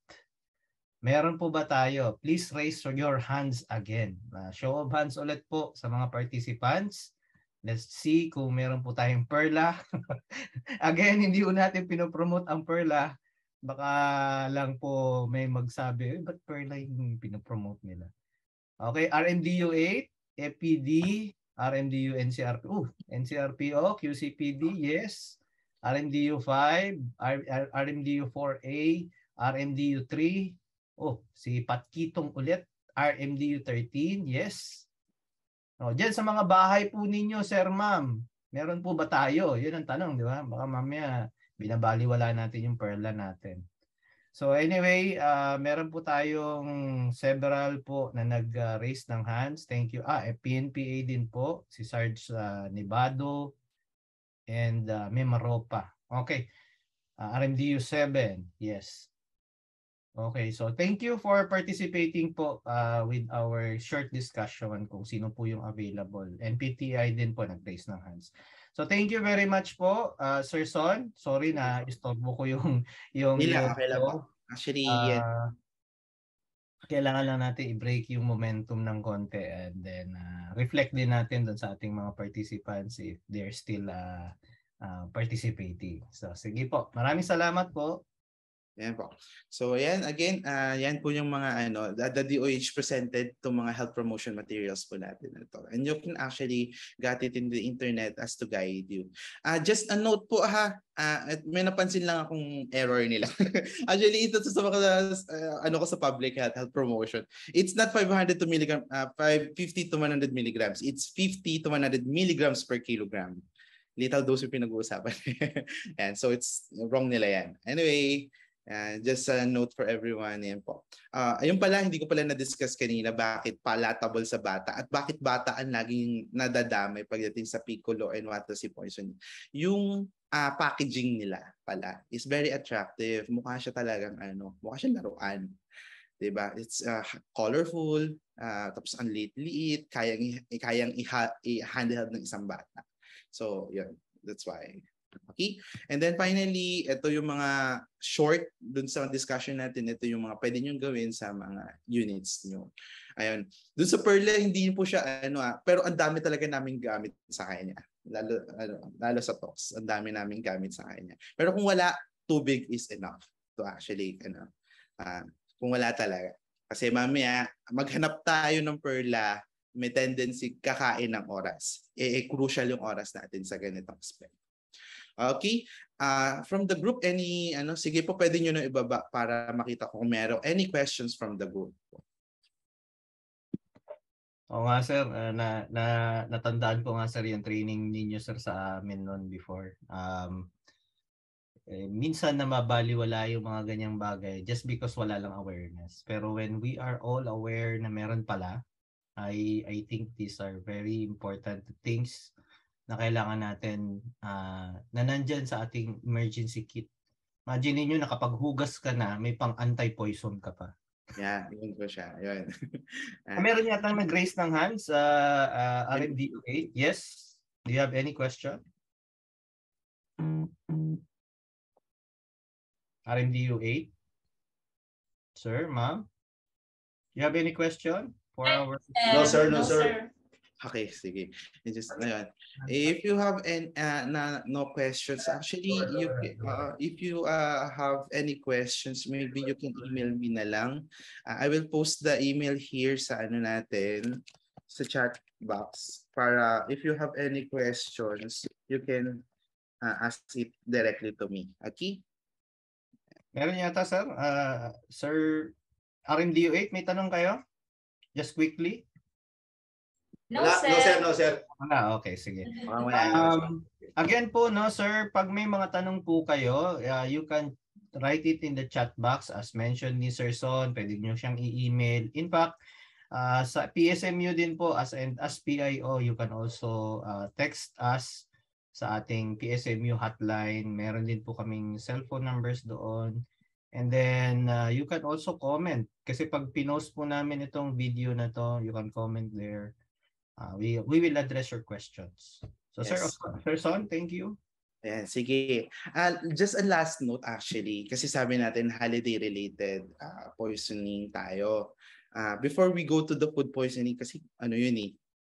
Meron po ba tayo? Please raise your hands again. Show of hands ulit po sa mga participants. Let's see kung meron po tayong Perla. Again, hindi po natin pinopromote ang Perla. Baka lang po may magsabi, ba't Perla yung pinopromote nila? Okay, RMDU 8, FPD, RMDU NCRP. NCRPO, QCPD, yes. RMDU 5, RMDU 4A, RMDU 3. Si Patkitong ulit, RMDU 13, yes. Diyan sa mga bahay po ninyo, sir, ma'am, meron po ba tayo? Yun ang tanong, di ba? Baka mamaya binabaliwala natin yung Perla natin. So anyway, meron po tayong several po na nag-raise ng hands. Thank you. PNPA din po, si Sarge Nibado and Memaropa. Okay. RMDU 7, yes. Okay, so thank you for participating po with our short discussion kung sino po yung available. NPTI din po nag-raise ng hands. So thank you very much po, Sir Son. Sorry na istorbo ko yung okay lang po. Actually, kailangan lang natin i-break yung momentum ng konti and then reflect din natin doon sa ating mga participants if they're still participating. So sige po, maraming salamat po. Yan po. So yan again, yan po yung mga the DOH presented to mga health promotion materials po natin ito. And you can actually get it in the internet as to guide you. Just a note po may napansin lang akong error nila. Actually ito sa mga ko sa public health promotion. It's not 500 to milligram 50 to 100 milligrams. It's 50 to 100 milligrams per kilogram. lethal dose yung pinag-uusapan. And so it's wrong nila yan. Anyway, just a note for everyone. Yan po. Ayun pala, hindi ko pala na-discuss kanina bakit palatable sa bata at bakit bata ang laging nadadamay pagdating sa piccolo and Watashi poison. Yung packaging nila pala is very attractive. Mukha siya talagang mukha siyang laruan. Diba? It's colorful, tapos ang liit-liit, kayang i-handheld ng isang bata. So, yun. That's why. Okay? And then finally, ito yung mga short dun sa discussion natin. Ito yung mga pwede nyo gawin sa mga units nyo. Ayun. Dun sa Perla, hindi po siya pero ang dami talaga namin gamit sa kanya. Lalo sa talks. Ang dami namin gamit sa kanya. Pero kung wala, tubig is enough to actually, kung wala talaga. Kasi mamaya, maghanap tayo ng Perla, may tendency kakain ng oras. Crucial yung oras natin sa ganitong aspect. Okay? From the group, sige po, pwede nyo na ibaba para makita ko kung meron any questions from the group. Oo nga sir, natandaan ko nga sir yung training ninyo sir sa amin noon before. Minsan na mabaliwala yung mga ganyang bagay just because wala lang awareness. Pero when we are all aware na meron pala, I think these are very important things na kailangan natin na nandyan sa ating emergency kit. Imagine niyo na kapag hugas ka na, may pang anti-poison ka pa. Yeah, yun po siya. Yun. Meron yata nag-raise ng hands, RMDU8. Yes? Do you have any question? RMDU8? Sir, ma'am? Do you have any question for our... No, sir. No, sir. Okay, sige. If you have no questions, actually, if you have any questions, maybe you can email me na lang. I will post the email here sa natin, sa chat box. Para if you have any questions, you can ask it directly to me. Okay? Meron yata, sir. Sir, RMDU8, may tanong kayo? Just quickly. No, sir. No, sir. Wala, okay, sige. Again po, no, sir, pag may mga tanong po kayo, you can write it in the chat box as mentioned ni Sir Son. Pwede nyo siyang i-email. In fact, sa PSMU din po, as PIO, you can also text us sa ating PSMU hotline. Meron din po kaming cellphone numbers doon. And then, you can also comment. Kasi pag pinost po namin itong video na to, you can comment there. We will address your questions. So, yes. Sir Son, thank you. Yeah, sige. Just a last note actually, kasi sabi natin holiday-related poisoning tayo. Before we go to the food poisoning, kasi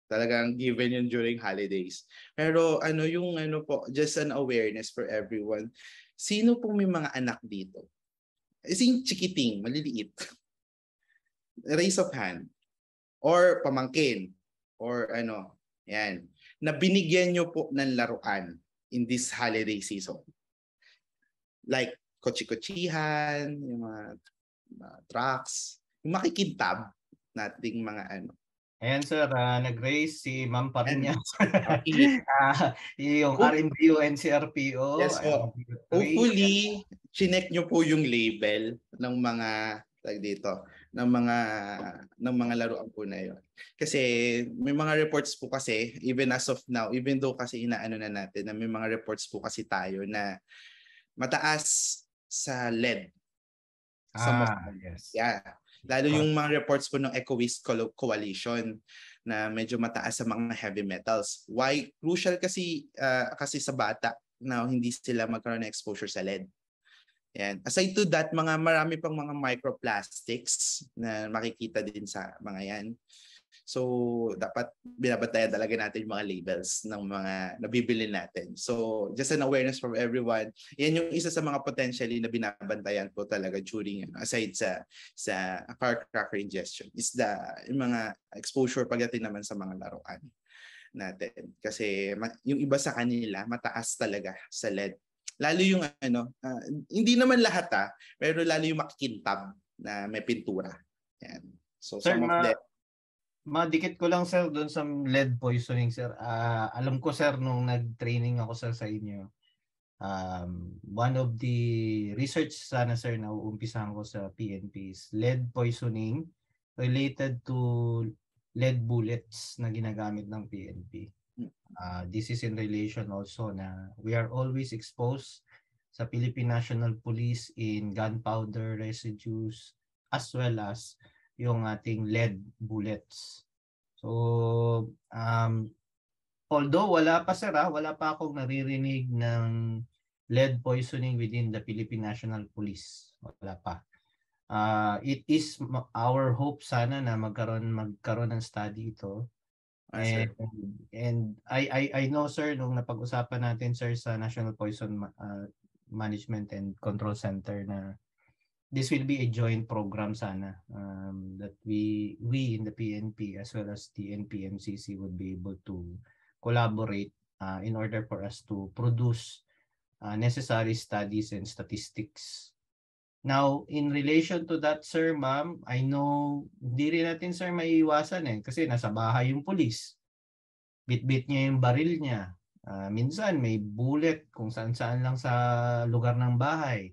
talagang given yun during holidays. Pero just an awareness for everyone. Sino pong may mga anak dito? Ising chikiting, maliliit. Raise of hand. Or pamangkin. Or yan. Na binigyan nyo po ng laruan in this holiday season. Like kotsi-kotsihan, yung mga trucks, yung makikintab nating mga Ayan sir, nag-raise si Ma'am Parinya. Yung RMDU and CRPO. Yes po. Hopefully, chinek nyo po yung label ng mga ng mga laruan po na yun. Kasi may mga reports po kasi, even as of now, even though kasi inaano na natin, na may mga reports po kasi tayo na mataas sa lead. Yes. Yeah. Lalo yung mga reports po ng Eco-Waste Coalition na medyo mataas sa mga heavy metals. Why? Crucial kasi sa bata na hindi sila magkaroon ng exposure sa lead. Yan. Aside to that, marami pang mga microplastics na makikita din sa mga yan. So, dapat binabantayan talaga natin yung mga labels ng mga nabibili natin. So, just an awareness from everyone. Yan yung isa sa mga potentially na binabantayan po talaga during, aside sa firecracker ingestion, is yung mga exposure pagdating naman sa mga laruan natin. Kasi yung iba sa kanila, mataas talaga sa lead. Lalo yung hindi naman lahat pero lalo yung makikintab na may pintura. Yan. So, sir, some of them. Madikit ko lang sir doon sa lead poisoning sir. Alam ko sir nung nag-training ako sir sa inyo. One of the research sana sir na uumpisahan ko sa PNP is lead poisoning related to lead bullets na ginagamit ng PNP. This is in relation also na we are always exposed sa Philippine National Police in gunpowder residues as well as yung ating lead bullets. So, although wala pa sir, wala pa akong naririnig ng lead poisoning within the Philippine National Police. Wala pa. It is our hope sana na magkaroon ng study ito. And I know sir nung napag-usapan natin sir sa National Poison Management and Control Center na this will be a joint program sana that we in the PNP as well as the NPMCC would be able to collaborate in order for us to produce necessary studies and statistics. Now, in relation to that, sir, ma'am, I know hindi rin natin, sir, maiiwasan kasi nasa bahay yung pulis. Bit-bit niya yung baril niya. Minsan may bullet kung saan-saan lang sa lugar ng bahay.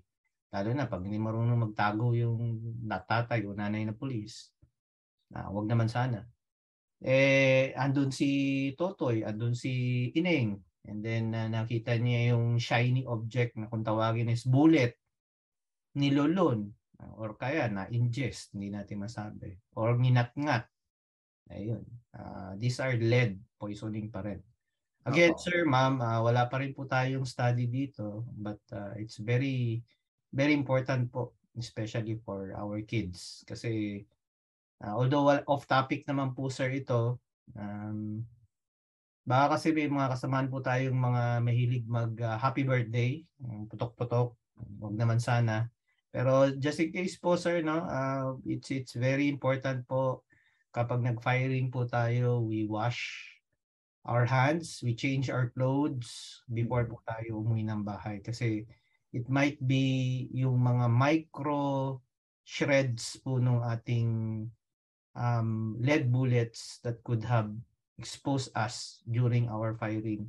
Lalo na pag hindi marunong magtago yung tatay o nanay na pulis. Wag naman sana. Andun si Totoy, andun si Ineng. And then nakita niya yung shiny object na kung tawagin is bullet, nilolon. Or kaya na-ingest, hindi natin masabi. Or ninat-ngat. Ayun. These are lead poisoning pa rin. Again, sir, ma'am, wala pa rin po tayong study dito. But it's very very important po, especially for our kids. Kasi although off topic naman po sir ito, baka kasi may mga kasamaan po tayong mga mahilig mag happy birthday, putok-putok, wag naman sana. Pero just in case po sir, no, it's very important po kapag nag-firing po tayo, we wash our hands, we change our clothes before po tayo umuwi ng bahay. Kasi it might be yung mga micro shreds po ng ating lead bullets that could have exposed us during our firing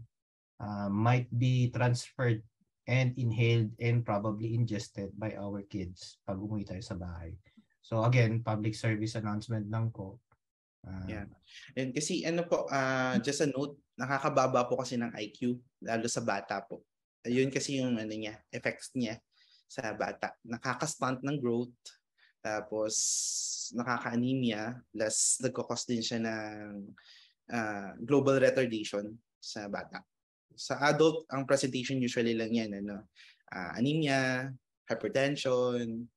might be transferred and inhaled and probably ingested by our kids pag umuwi tayo sa bahay. So again, public service announcement lang ko. Yeah. And kasi po, just a note, nakakababa po kasi ng IQ, lalo sa bata po. Yun kasi yung niya, effects niya sa bata. Nakaka-stunt ng growth, tapos nakaka-anemia, plus nagkakos din siya ng global retardation sa bata. Sa adult, ang presentation usually lang yan, anemia, hypertension,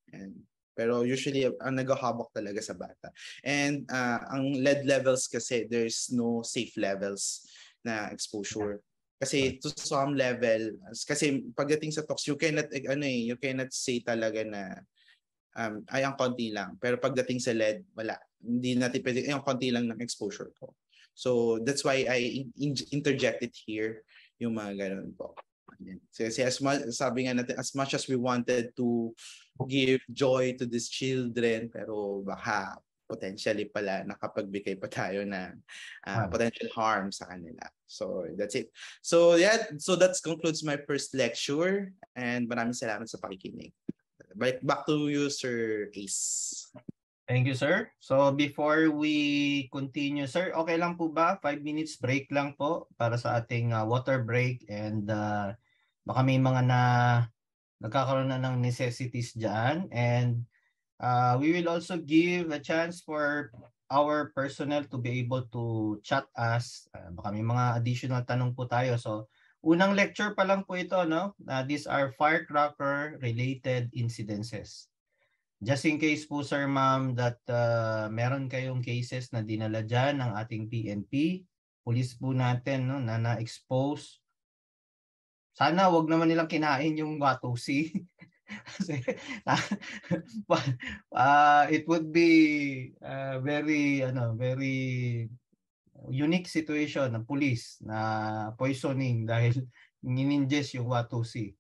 pero usually ang naghahabak talaga sa bata. And ang lead levels kasi, there's no safe levels na exposure. Kasi to some level, kasi pagdating sa tox, you cannot say talaga na ay ang konti lang. Pero pagdating sa lead, wala. Hindi natin pwede, ang konti lang ng exposure ko. So that's why I interjected here yung mga ganun po. Kasi sabi nga natin, as much as we wanted to give joy to these children, pero baka potentially pala nakapagbigay pa tayo ng potential harm sa kanila. So that's it. So yeah, so that concludes my first lecture and maraming salamat sa pakikinig. Back to you, Sir Ace. Thank you, sir. So before we continue, sir, okay lang po ba? 5 minutes break lang po para sa ating water break and baka may mga nagkakaroon na ng necessities dyan. And we will also give a chance for our personnel to be able to chat us. Baka may mga additional tanong po tayo. So unang lecture pa lang po ito, no? These are firecracker related incidences. Just in case po sir ma'am that meron kayong cases na dinala dyan ng ating PNP, police po natin no, na na-expose. Sana wag naman nilang kinain yung watusi. It would be very unique situation ng police na poisoning dahil ningest yung watusi.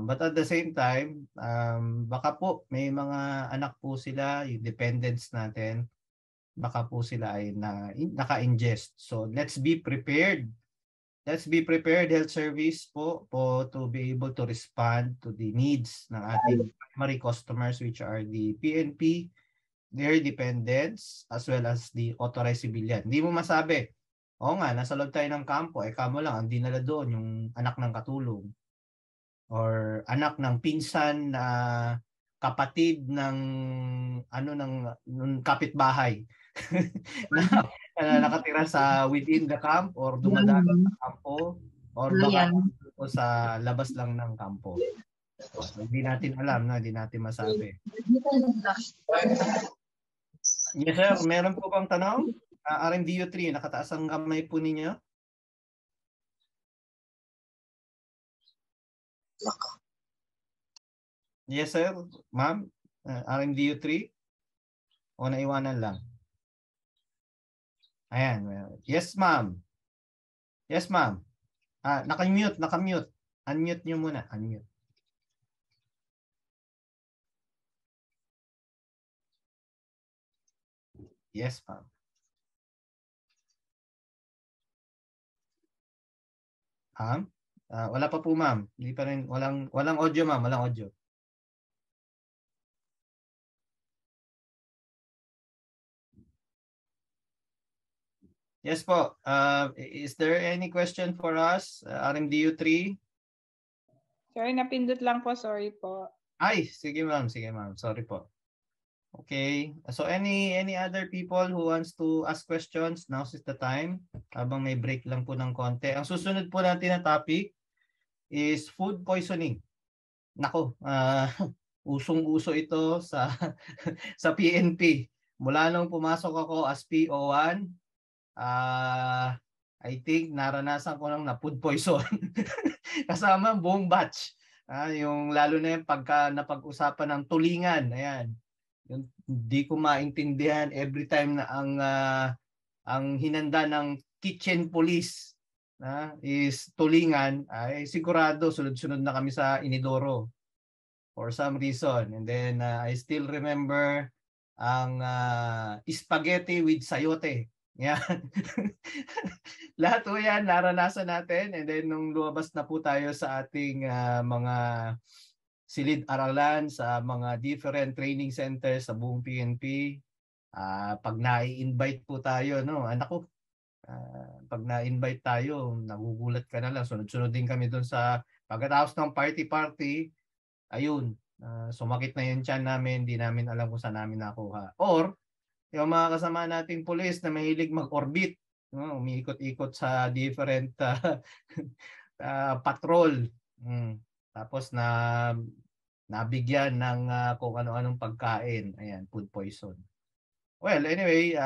But at the same time, baka po may mga anak po sila, yung dependents natin, baka po sila ay naka-ingest. So let's be prepared. Let's be prepared, health service po to be able to respond to the needs ng ating primary customers, which are the PNP, their dependents, as well as the authorized civilian. Hindi mo masabi, oo nga, nasa loob tayo ng kampo, kamo lang, ang dinala doon yung anak ng katulong or anak ng pinsan na kapatid ng kapitbahay na nakatira sa within the camp or dumadaan sa kampo or baka sa labas lang ng kampo. So, hindi natin alam, no? Hindi natin masabi. Yes, sir. Meron po bang tanong? RMDU3, nakataas ang kamay po ninyo? Yes, sir. Ma'am, RMDU3? O naiwanan lang? Ayan. Yes, ma'am. Yes, ma'am. Nakamute. Unmute nyo muna. Unmute. Yes, ma'am. Wala pa po, ma'am. Hindi pa rin, walang audio, ma'am. Walang audio. Yes po. Is there any question for us, RMDU3? Sorry, napindot lang po. Sorry po. Ay, sige ma'am. Sige ma'am. Sorry po. Okay. So any other people who wants to ask questions? Now is the time. Habang may break lang po ng konti. Ang susunod po natin na topic is food poisoning. Nako, usong-uso ito sa sa PNP. Mula nung pumasok ako as PO1, I think naranasan ko lang na food poison. Kasama buong batch. Yung lalo na yung pagka napag-usapan ng tulingan. Ayan. Yung hindi ko maintindihan every time na ang hinanda ng kitchen police is tulingan, ay sigurado sunod-sunod na kami sa inidoro for some reason. And then I still remember ang spaghetti with sayote. Yan. Lahat po yan naranasan natin, and then nung lumabas na po tayo sa ating mga silid-aralan sa mga different training centers sa buong PNP, pag na-invite po tayo, no, anak ko, pag na-invite tayo, nagugulat ka na lang. Sunod-sunod din kami doon sa pagkatapos ng party, ayun, sumakit na yung tiyan namin, hindi namin alam kung saan namin nakuha. Or yung mga kasama nating pulis na mahilig mag-orbit, umiikot-ikot sa different patrol. Tapos nabigyan ng kung ano-anong pagkain. Ayan, food poison. Well, anyway,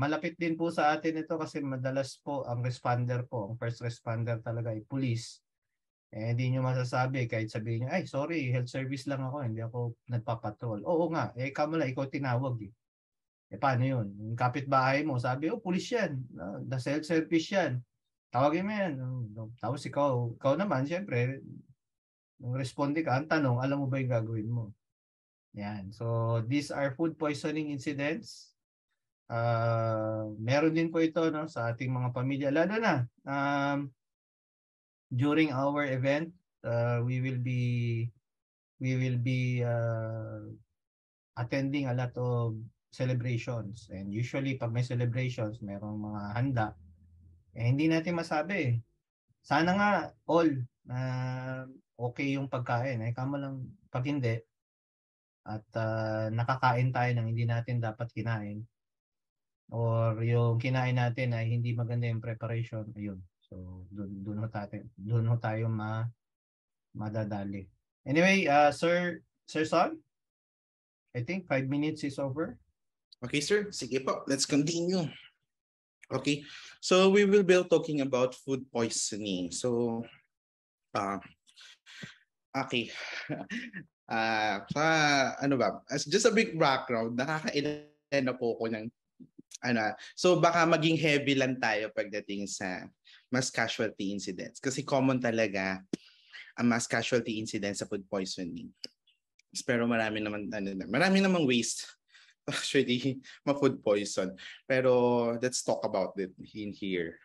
malapit din po sa atin ito kasi madalas po ang responder po, ang first responder talaga ay police. Hindi nyo masasabi kahit sabihin nyo, ay sorry, health service lang ako, hindi ako nagpapatrol. Oo nga, kamo lang, ikaw tinawag eh. Paano yun? Yung kapitbahay mo, sabi, pulis yan. Nasa health service yan. Tawagin mo yan. Tapos ikaw naman, siyempre, nung responde ka, ang tanong, alam mo ba yung gagawin mo? Yan. So, these are food poisoning incidents. Meron din po ito sa ating mga pamilya. Lalo na, during our event, we will be attending a lot of celebrations, and usually pag may celebrations merong mga handa, hindi natin masabi sana nga all okay yung pagkain, kamo lang pag hindi at nakakain tayo ng hindi natin dapat kinain, or yung kinain natin ay hindi maganda yung preparation, ayun, so doon tayo madadali. Anyway, Sir Son, I think 5 minutes is over. Okay, sir. Sige po. Let's continue. Okay. So we will be talking about food poisoning. So, okay. Ano ba? As just a big background, nakakailan na po ko ng so baka maging heavy lang tayo pagdating sa mass casualty incidents. Kasi common talaga ang mass casualty incidents sa food poisoning. Pero marami namang ways actually ma-food poison. Pero let's talk about it in here.